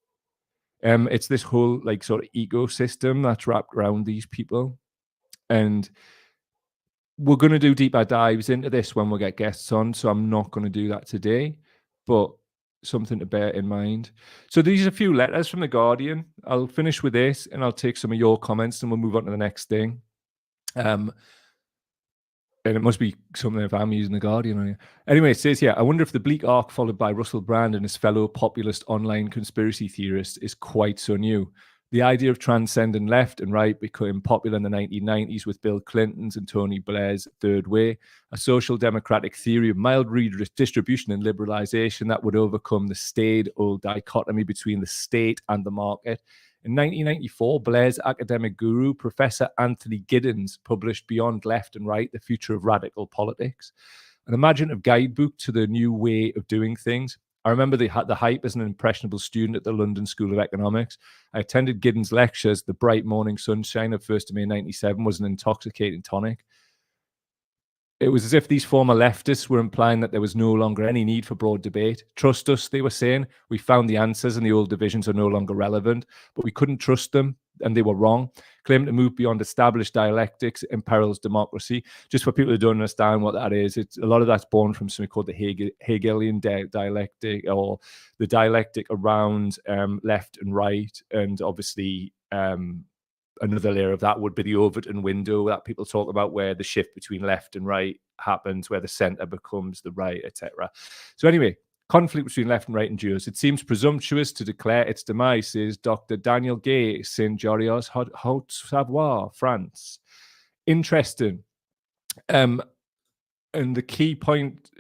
It's this whole like sort of ecosystem that's wrapped around these people, and we're going to do deeper dives into this when we get guests on. So I'm not going to do that today, but something to bear in mind. So these are a few letters from the Guardian. I'll finish with this, and I'll take some of your comments, and we'll move on to the next thing. And it must be something if I'm using the Guardian on here. Anyway, it says here, I wonder if the bleak arc followed by Russell Brand and his fellow populist online conspiracy theorists is quite so new. The idea of transcending left and right became popular in the 1990s with Bill Clinton's and Tony Blair's Third Way, a social democratic theory of mild redistribution and liberalization that would overcome the staid-old dichotomy between the state and the market. In 1994, Blair's academic guru, Professor Anthony Giddens, published Beyond Left and Right, The Future of Radical Politics, an imaginative guidebook to the new way of doing things. I remember the hype as an impressionable student at the London School of Economics. I attended Giddens' lectures. The bright morning sunshine of 1st of May 97 was an intoxicating tonic. It was as if these former leftists were implying that there was no longer any need for broad debate. Trust us, they were saying. We found the answers and the old divisions are no longer relevant, but we couldn't trust them, and they were wrong. Claiming to move beyond established dialectics imperils democracy. Just for people who don't understand what that is, it's a lot of that's born from something called the Hegelian dialectic, or the dialectic around left and right, and obviously another layer of that would be the Overton window that people talk about, where the shift between left and right happens, where the center becomes the right, etc. So anyway, conflict between left and right endures. It seems presumptuous to declare its demise, says Dr. Daniel Gay, Saint Georges, Haute-Savoie, France. Interesting. And the key point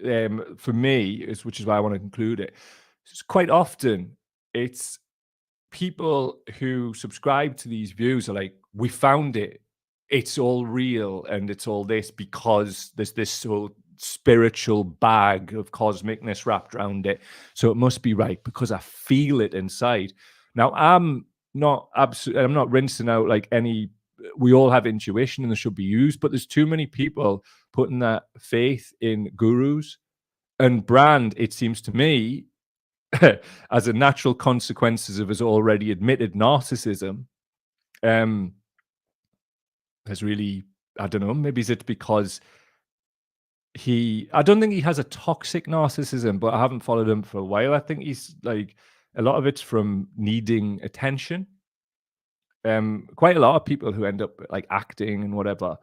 for me is, which is why I want to conclude it, is quite often it's people who subscribe to these views are like, we found it, it's all real, and it's all this because there's this whole spiritual bag of cosmicness wrapped around it, so it must be right because I feel it inside. Now, I'm not rinsing out like any we all have intuition and they should be used, but there's too many people putting that faith in gurus and brand, it seems to me, as a natural consequences of his already admitted narcissism, has really, I don't know, maybe it's because I don't think he has a toxic narcissism, but I haven't followed him for a while. I think he's like, a lot of it's from needing attention. Quite a lot of people who end up like acting and whatever,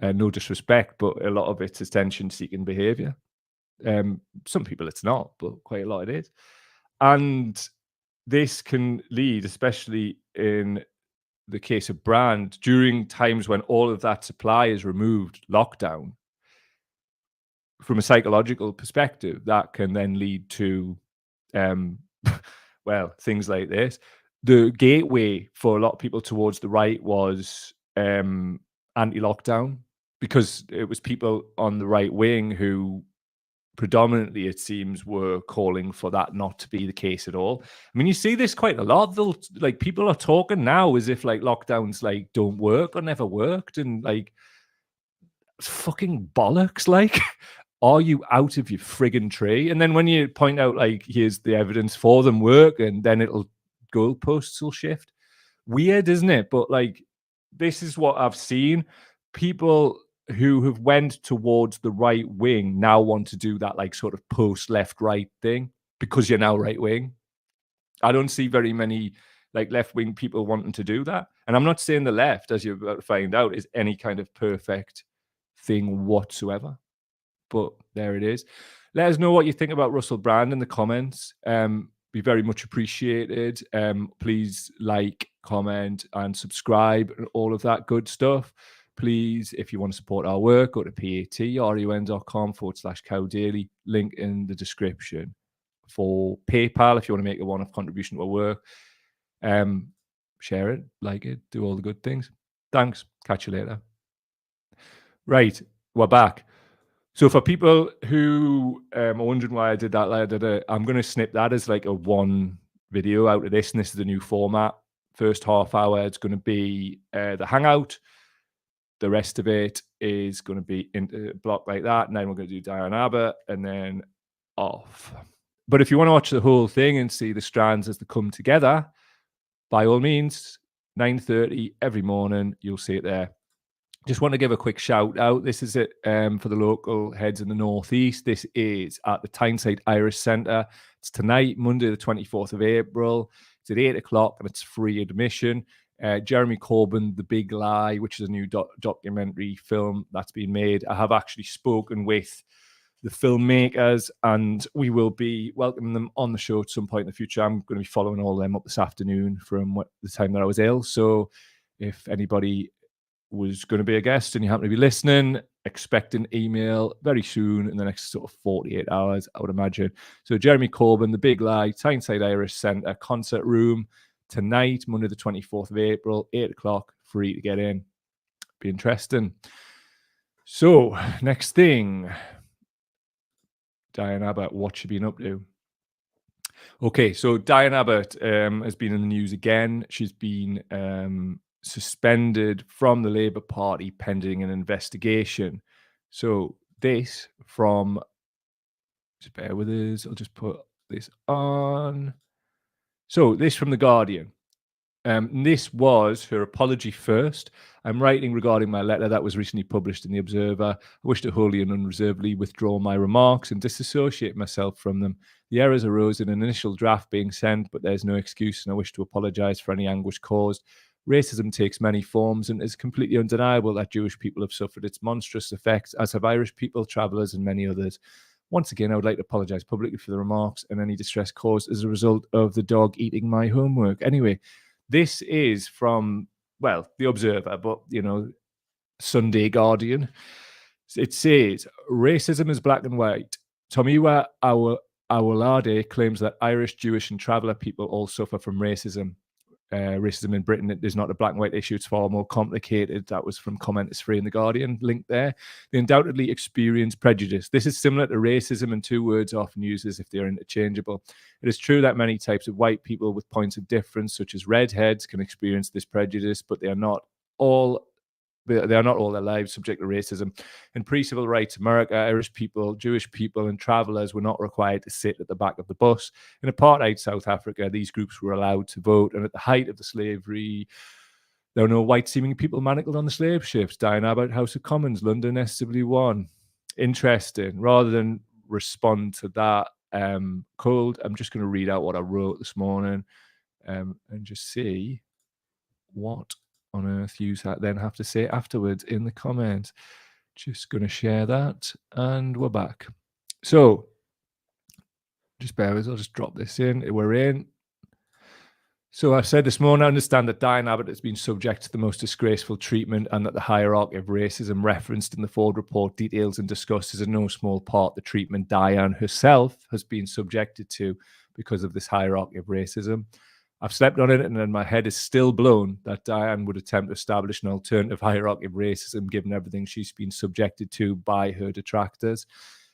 no disrespect, but a lot of it's attention-seeking behavior. Some people it's not, but quite a lot it is. And this can lead, especially in the case of brand, during times when all of that supply is removed, lockdown, from a psychological perspective, that can then lead to, well, things like this. The gateway for a lot of people towards the right was anti-lockdown, because it was people on the right wing who predominantly, it seems, were calling for that not to be the case at all. I mean, you see this quite a lot. They'll, like, people are talking now as if like lockdowns like don't work or never worked, and like, fucking bollocks. Like, are you out of your friggin' tree? And then when you point out like, here's the evidence for them work, and then goalposts will shift. Weird, isn't it? But like, this is what I've seen. People who have went towards the right wing now want to do that like sort of post left right thing because you're now right wing. I don't see very many like left wing people wanting to do that. And I'm not saying the left, as you're about to find out, is any kind of perfect thing whatsoever. But there it is. Let us know what you think about Russell Brand in the comments. Be very much appreciated. Please like, comment, and subscribe, and all of that good stuff. Please, if you want to support our work, go to patreon.com/cowdaily. Link in the description for PayPal if you want to make a one-off contribution to our work. Share it, like it, do all the good things. Thanks. Catch you later. Right, we're back. So for people who are wondering why I did that, I'm going to snip that as like a one video out of this, and this is the new format. First half hour, it's going to be the hangout. The rest of it is going to be in a block like that, and then we're going to do Diane Abbott, and then off. But if you want to watch the whole thing and see the strands as they come together, by all means, 9:30 every morning, you'll see it there. Just want to give a quick shout out. This is it for the local heads in the Northeast. This is at the Tyneside Irish Centre. It's tonight, Monday, the 24th of April. It's at 8 o'clock and it's free admission. Jeremy Corbyn, The Big Lie, which is a new documentary film that's been made. I have actually spoken with the filmmakers, and we will be welcoming them on the show at some point in the future. I'm going to be following all of them up this afternoon from the time that I was ill. So if anybody was going to be a guest and you happen to be listening, expect an email very soon in the next sort of 48 hours, I would imagine. So Jeremy Corbyn, The Big Lie, Tyneside Irish Centre, concert room, tonight, Monday the 24th of April, 8 o'clock, free to get in. Be interesting. So, next thing. Diane Abbott, what's she been up to? Okay, so Diane Abbott has been in the news again. She's been suspended from the Labour Party pending an investigation. So this from, just bear with us, I'll just put this on. So this from The Guardian. This was her apology first. I'm writing regarding my letter that was recently published in The Observer. I wish to wholly and unreservedly withdraw my remarks and disassociate myself from them. The errors arose in an initial draft being sent, but there's no excuse, and I wish to apologise for any anguish caused. Racism takes many forms, and it's completely undeniable that Jewish people have suffered its monstrous effects, as have Irish people, travellers, and many others. Once again, I would like to apologise publicly for the remarks and any distress caused as a result of the dog eating my homework. Anyway, this is from, well, The Observer, but, you know, Sunday Guardian. It says, racism is black and white. Tomiwa Awolade claims that Irish, Jewish, and traveller people all suffer from racism. Racism in Britain is not a black and white issue. It's far more complicated. That was from Commenters Free in The Guardian, link there. They undoubtedly experience prejudice. This is similar to racism, and two words often used as if they are interchangeable. It is true that many types of white people with points of difference, such as redheads, can experience this prejudice, but they are not they are not all their lives subject to racism. In pre-civil rights America, Irish people, Jewish people, and travelers were not required to sit at the back of the bus. In apartheid South Africa, these groups were allowed to vote, and at the height of the slavery, there were no white-seeming people manacled on the slave ships. Diane Abbott, House of Commons, London, SW1. Interesting. Rather than respond to that cold, I'm just going to read out what I wrote this morning and just see what on earth you then have to say afterwards in the comments. Just going to share that, and we're back. So, just bear with us. I'll just drop this in. We're in. So I said this morning, I understand that Diane Abbott has been subject to the most disgraceful treatment, and that the hierarchy of racism referenced in the Ford report details and discusses in no small part the treatment Diane herself has been subjected to because of this hierarchy of racism. I've slept on it, and then my head is still blown that Diane would attempt to establish an alternative hierarchy of racism given everything she's been subjected to by her detractors.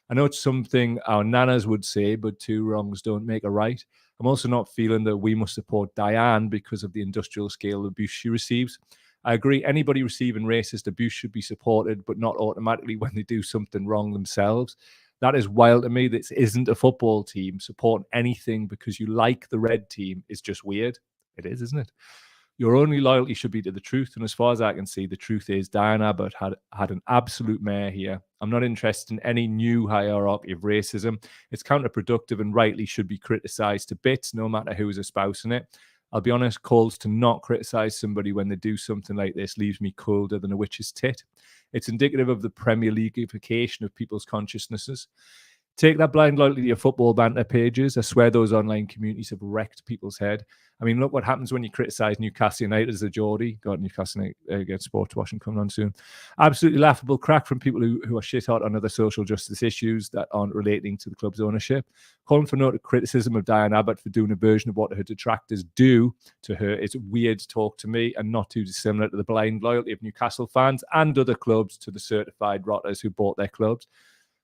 I know it's something our nanas would say, but two wrongs don't make a right. I'm also not feeling that we must support Diane because of the industrial scale of abuse she receives. I agree, anybody receiving racist abuse should be supported, but not automatically when they do something wrong themselves. That is wild to me. This isn't a football team. Supporting anything because you like the red team is just weird. It is, isn't it? Your only loyalty should be to the truth. And as far as I can see, the truth is Diane Abbott had an absolute mare here. I'm not interested in any new hierarchy of racism. It's counterproductive and rightly should be criticised to bits, no matter who is espousing it. I'll be honest, calls to not criticise somebody when they do something like this leaves me colder than a witch's tit. It's indicative of the Premier Leagueification of people's consciousnesses. Take that blind loyalty to your football banter pages. I swear those online communities have wrecked people's head. I mean, look what happens when you criticise Newcastle United as a Geordie. God, Newcastle United against sport washing coming on soon. Absolutely laughable crack from people who are shit hot on other social justice issues that aren't relating to the club's ownership. Calling for noted criticism of Diane Abbott for doing a version of what her detractors do to her is weird talk to me, and not too dissimilar to the blind loyalty of Newcastle fans and other clubs to the certified rotters who bought their clubs.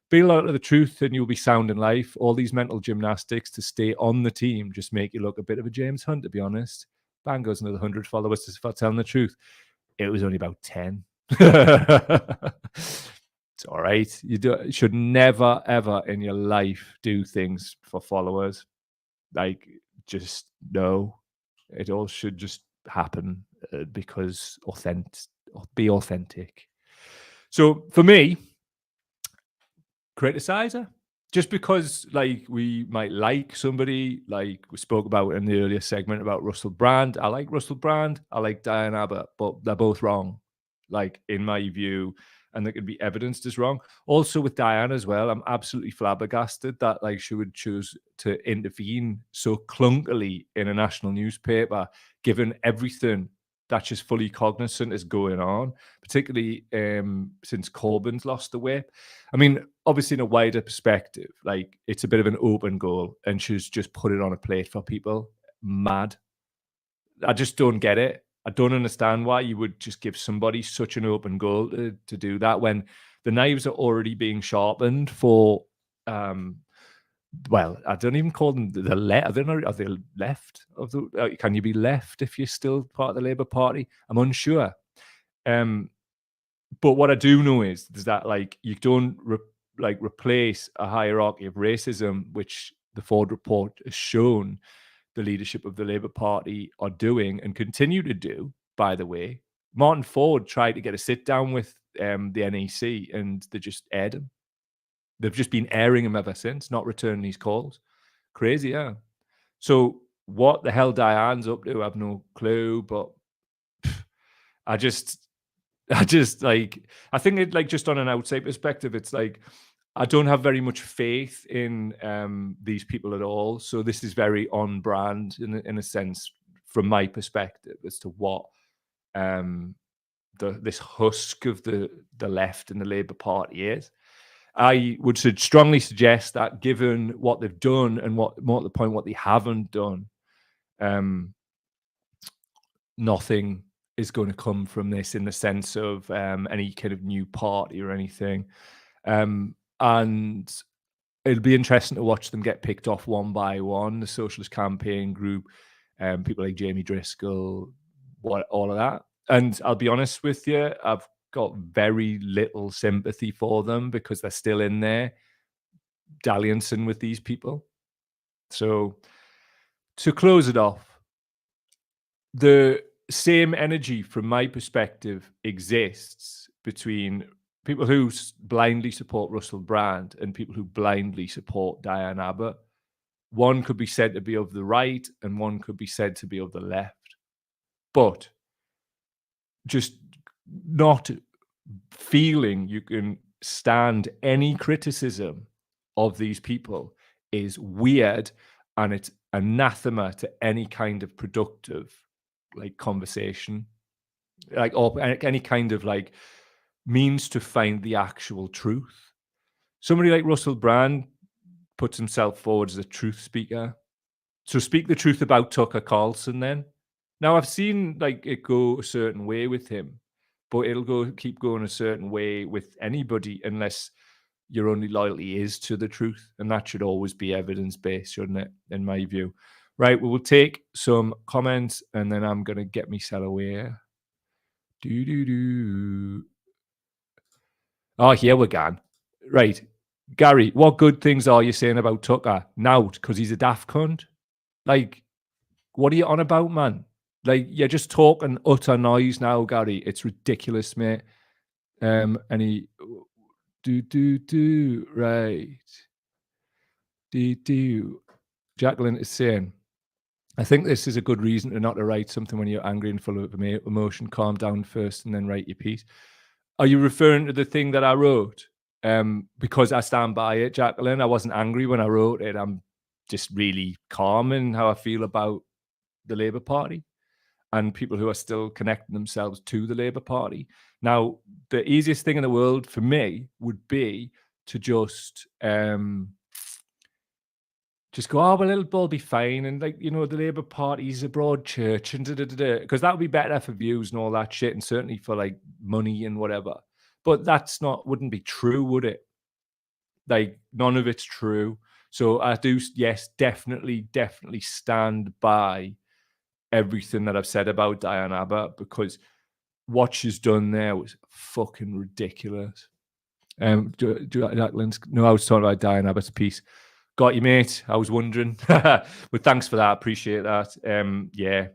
Be loyal to the truth and you'll be sound in life. All these mental gymnastics to stay on the team just make you look a bit of a James Hunt, to be honest. Bang goes another 100 followers for telling the truth. It was only about 10. It's all right. You should never, ever in your life do things for followers. Like, just no. It all should just happen because be authentic. So for me, criticize her just because, like, we might like somebody, like we spoke about in the earlier segment about Russell Brand. I like Russell Brand. I like Diane Abbott, but they're both wrong, like, in my view, and they could be evidenced as wrong. Also with Diane as well, I'm absolutely flabbergasted that, like, she would choose to intervene so clunkily in a national newspaper, given everything that she's fully cognizant is going on, particularly since Corbyn's lost the whip. I mean, obviously in a wider perspective, like, it's a bit of an open goal and she's just put it on a plate for people. Mad. I just don't get it. I don't understand why you would just give somebody such an open goal to do that when the knives are already being sharpened for well, I don't even call them the left. I don't know. Are they left of the? Can you be left if you're still part of the Labour Party? I'm unsure. But what I do know is that, like, you don't replace a hierarchy of racism, which the Ford report has shown the leadership of the Labour Party are doing and continue to do. By the way, Martin Ford tried to get a sit down with the NEC, and they just aired him. They've just been airing him ever since, not returning these calls. Crazy, yeah. So what the hell Diane's up to, I have no clue, but I just like, I think it, like, just on an outside perspective, it's like, I don't have very much faith in these people at all. So this is very on brand in a sense, from my perspective, as to what this husk of the left and the Labour Party is. I would strongly suggest that, given what they've done and more to the point, what they haven't done, nothing is going to come from this in the sense of any kind of new party or anything. And it'll be interesting to watch them get picked off one by one, the Socialist Campaign Group, people like Jamie Driscoll, all of that. And I'll be honest with you, I've got very little sympathy for them because they're still in there dalliancing with these people. So to close it off, the same energy from my perspective exists between people who blindly support Russell Brand and people who blindly support Diane Abbott. One could be said to be of the right and one could be said to be of the left. But just not feeling you can stand any criticism of these people is weird, and it's anathema to any kind of productive like conversation, like, or any kind of like means to find the actual truth. Somebody like Russell Brand puts himself forward as a truth speaker. So speak the truth about Tucker Carlson then. Now I've seen like it go a certain way with him, but it'll keep going a certain way with anybody unless your only loyalty is to the truth. And that should always be evidence-based, shouldn't it? In my view. Right, we will take some comments and then I'm gonna get myself away. Oh, here we go. Right. Gary, what good things are you saying about Tucker? Now, because he's a daft cunt? Like, what are you on about, man? Like, you're just talking utter noise now, Gary. It's ridiculous, mate. And he right. Jacqueline is saying, I think this is a good reason to not to write something when you're angry and full of emotion. Calm down first and then write your piece. Are you referring to the thing that I wrote? Because I stand by it, Jacqueline. I wasn't angry when I wrote it. I'm just really calm in how I feel about the Labour Party and people who are still connecting themselves to the Labour Party. Now, the easiest thing in the world for me would be to just go, oh, well, it'll all be fine. And like, you know, the Labour Party's a broad church and because that would be better for views and all that shit. And certainly for like money and whatever. But wouldn't be true, would it? Like none of it's true. So I do, yes, definitely stand by everything that I've said about Diane Abbott because what she's done there was fucking ridiculous. No, I was talking about Diane Abbott's piece. Got you, mate. I was wondering. But thanks for that. Appreciate that. Yeah.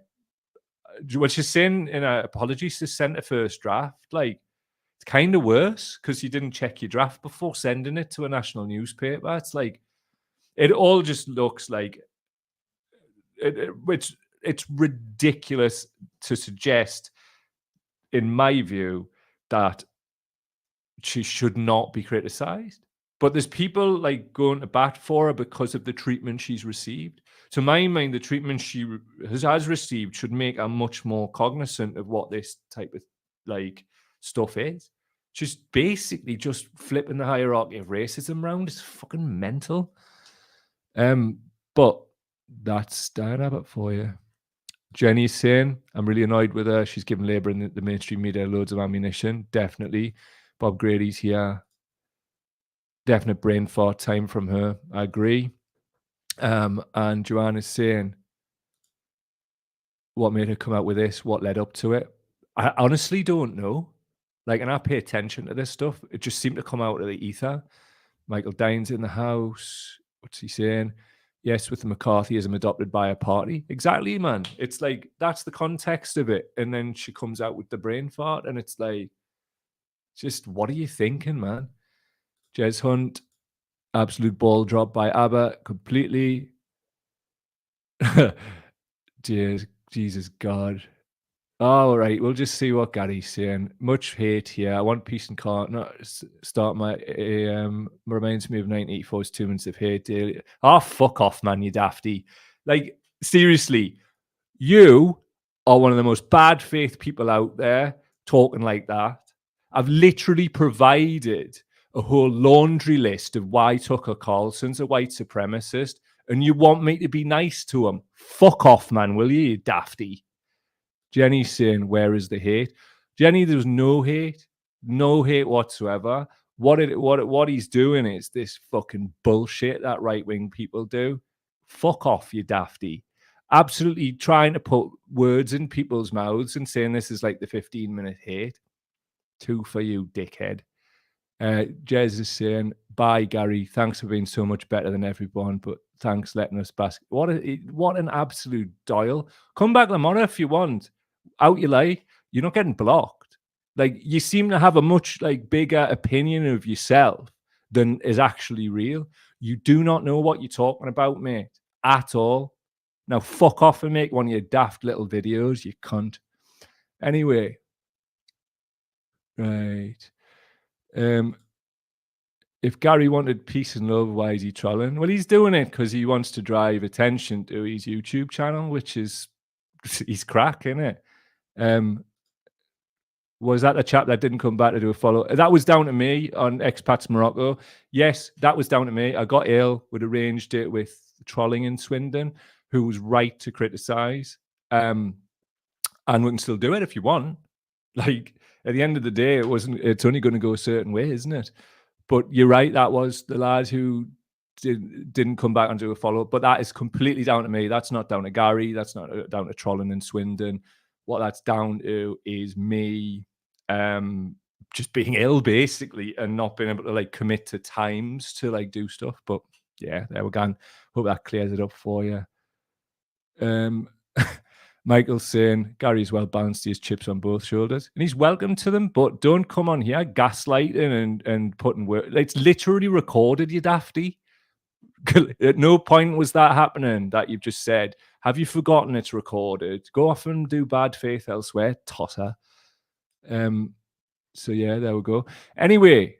What she's saying in her apologies to send a first draft, like, it's kind of worse because you didn't check your draft before sending it to a national newspaper. It's like, it all just looks like, it's ridiculous to suggest, in my view, that she should not be criticized. But there's people like going to bat for her because of the treatment she's received. To my mind, the treatment she has received should make her much more cognizant of what this type of like stuff is. She's basically just flipping the hierarchy of racism around. It's fucking mental. But that's Diane Abbott for you. Jenny's saying, I'm really annoyed with her. She's given Labour and the mainstream media loads of ammunition. Definitely. Bob Grady's here. Definite brain fart time from her. I agree. And Joanne is saying, what made her come out with this? What led up to it? I honestly don't know. Like, and I pay attention to this stuff. It just seemed to come out of the ether. Michael Dine's in the house. What's he saying? Yes, with the McCarthyism adopted by a party. Exactly, man. It's like, that's the context of it. And then she comes out with the brain fart. And it's like, just, what are you thinking, man? Jez Hunt, absolute ball drop by Abbott, completely. Jesus God. All right, we'll just see what Gary's saying. Much hate here. I want peace and calm. Not start my reminds me of 1984's 2 minutes of hate daily. Oh, fuck off, man, you dafty. Like, seriously, you are one of the most bad faith people out there talking like that. I've literally provided a whole laundry list of why Tucker Carlson's a white supremacist, and you want me to be nice to him. Fuck off, man, will you dafty? Jenny's saying, where is the hate? Jenny, there's no hate whatsoever. What he's doing is this fucking bullshit that right-wing people do. Fuck off, you dafty. absolutely trying to put words in people's mouths and saying this is like the 15-minute hate. 2 for you, dickhead. Jez is saying, bye, Gary. Thanks for being so much better than everyone, but thanks letting us bask. What an absolute dial. Come back tomorrow if you want. Out you like. You're not getting blocked. Like, you seem to have a much like bigger opinion of yourself than is actually real. You do not know what you're talking about, mate, at all. Now fuck off and make one of your daft little videos, you cunt. Anyway. Right. If Gary wanted peace and love, why is he trolling? Well, he's doing it because he wants to drive attention to his YouTube channel, which is he's crack, isn't it? Was that the chap that didn't come back to do a follow? That was down to me on Expats Morocco. Yes, that was down to me. I got ill. We'd arranged it with Trolling in Swindon, who was right to criticize. And we can still do it if you want. Like, at the end of the day, it's only going to go a certain way, isn't it? But you're right, that was the lad who didn't come back and do a follow-up. But that is completely down to me. That's not down to Gary. That's not down to Trolling in Swindon. What that's down to is me just being ill, basically, and not being able to like commit to times to like do stuff. But yeah, there we go. Hope that clears it up for you. Michael's saying Gary's well balanced, he has chips on both shoulders, and he's welcome to them, but don't come on here gaslighting and putting work. It's literally recorded, you dafty. At no point was that happening that you've just said. Have you forgotten it's recorded? Go off and do bad faith elsewhere, tosser. So yeah, there we go. Anyway,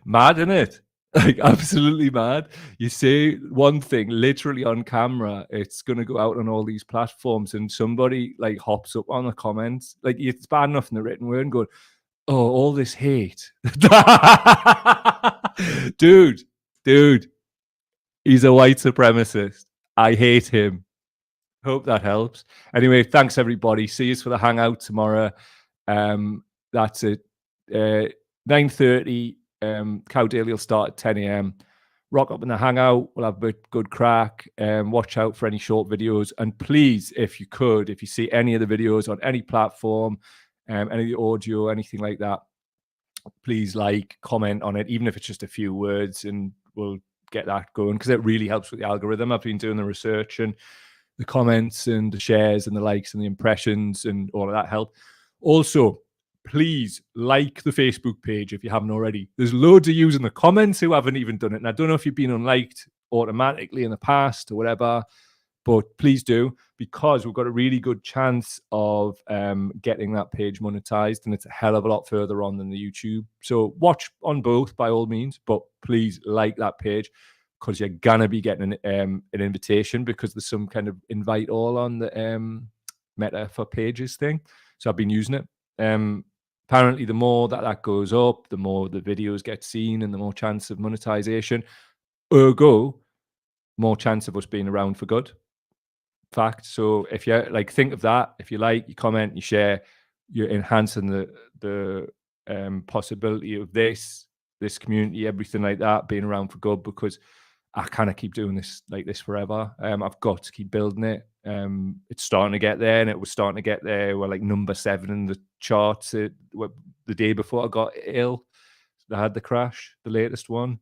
mad, isn't it? Like, absolutely mad. You say one thing literally on camera, it's going to go out on all these platforms, and somebody like hops up on the comments. Like, it's bad enough in the written word and going, oh, all this hate. Dude, he's a white supremacist. I hate him. Hope that helps. Anyway, thanks everybody. See you for the hangout tomorrow. That's it. 9:30. Cow Daily will start at 10 a.m. Rock up in the hangout. We'll have a good crack. Watch out for any short videos. And please, if you see any of the videos on any platform, any of the audio, anything like that, please comment on it, even if it's just a few words, and we'll get that going, because it really helps with the algorithm. I've been doing the research, and the comments and the shares and the likes and the impressions and all of that help. Also, please like the Facebook page if you haven't already. There's loads of you in the comments who haven't even done it. And I don't know if you've been unliked automatically in the past or whatever, but please do, because we've got a really good chance of getting that page monetized, and it's a hell of a lot further on than the YouTube. So watch on both by all means, but please like that page, because you're gonna be getting an invitation, because there's some kind of invite all on the Meta for Pages thing. So I've been using it. Apparently, the more that goes up, the more the videos get seen, and the more chance of monetization. Ergo, more chance of us being around for good. Fact. So if you think of that, if you like, you comment, you share, you're enhancing the possibility of this community, everything like that, being around for good, because I kind of keep doing this like this forever. I've got to keep building it. It's starting to get there, and it was starting to get there. We're like number 7 in the charts the day before I got ill. I had the crash, the latest one.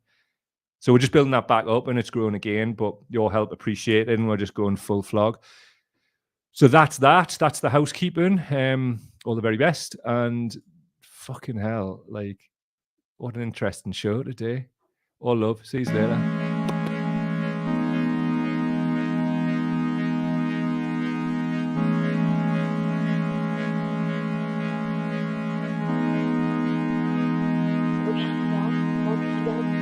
So we're just building that back up, and it's growing again, but your help appreciated, and we're just going full flog. So that's that. That's the housekeeping. All the very best. And fucking hell, what an interesting show today. All love. See you later.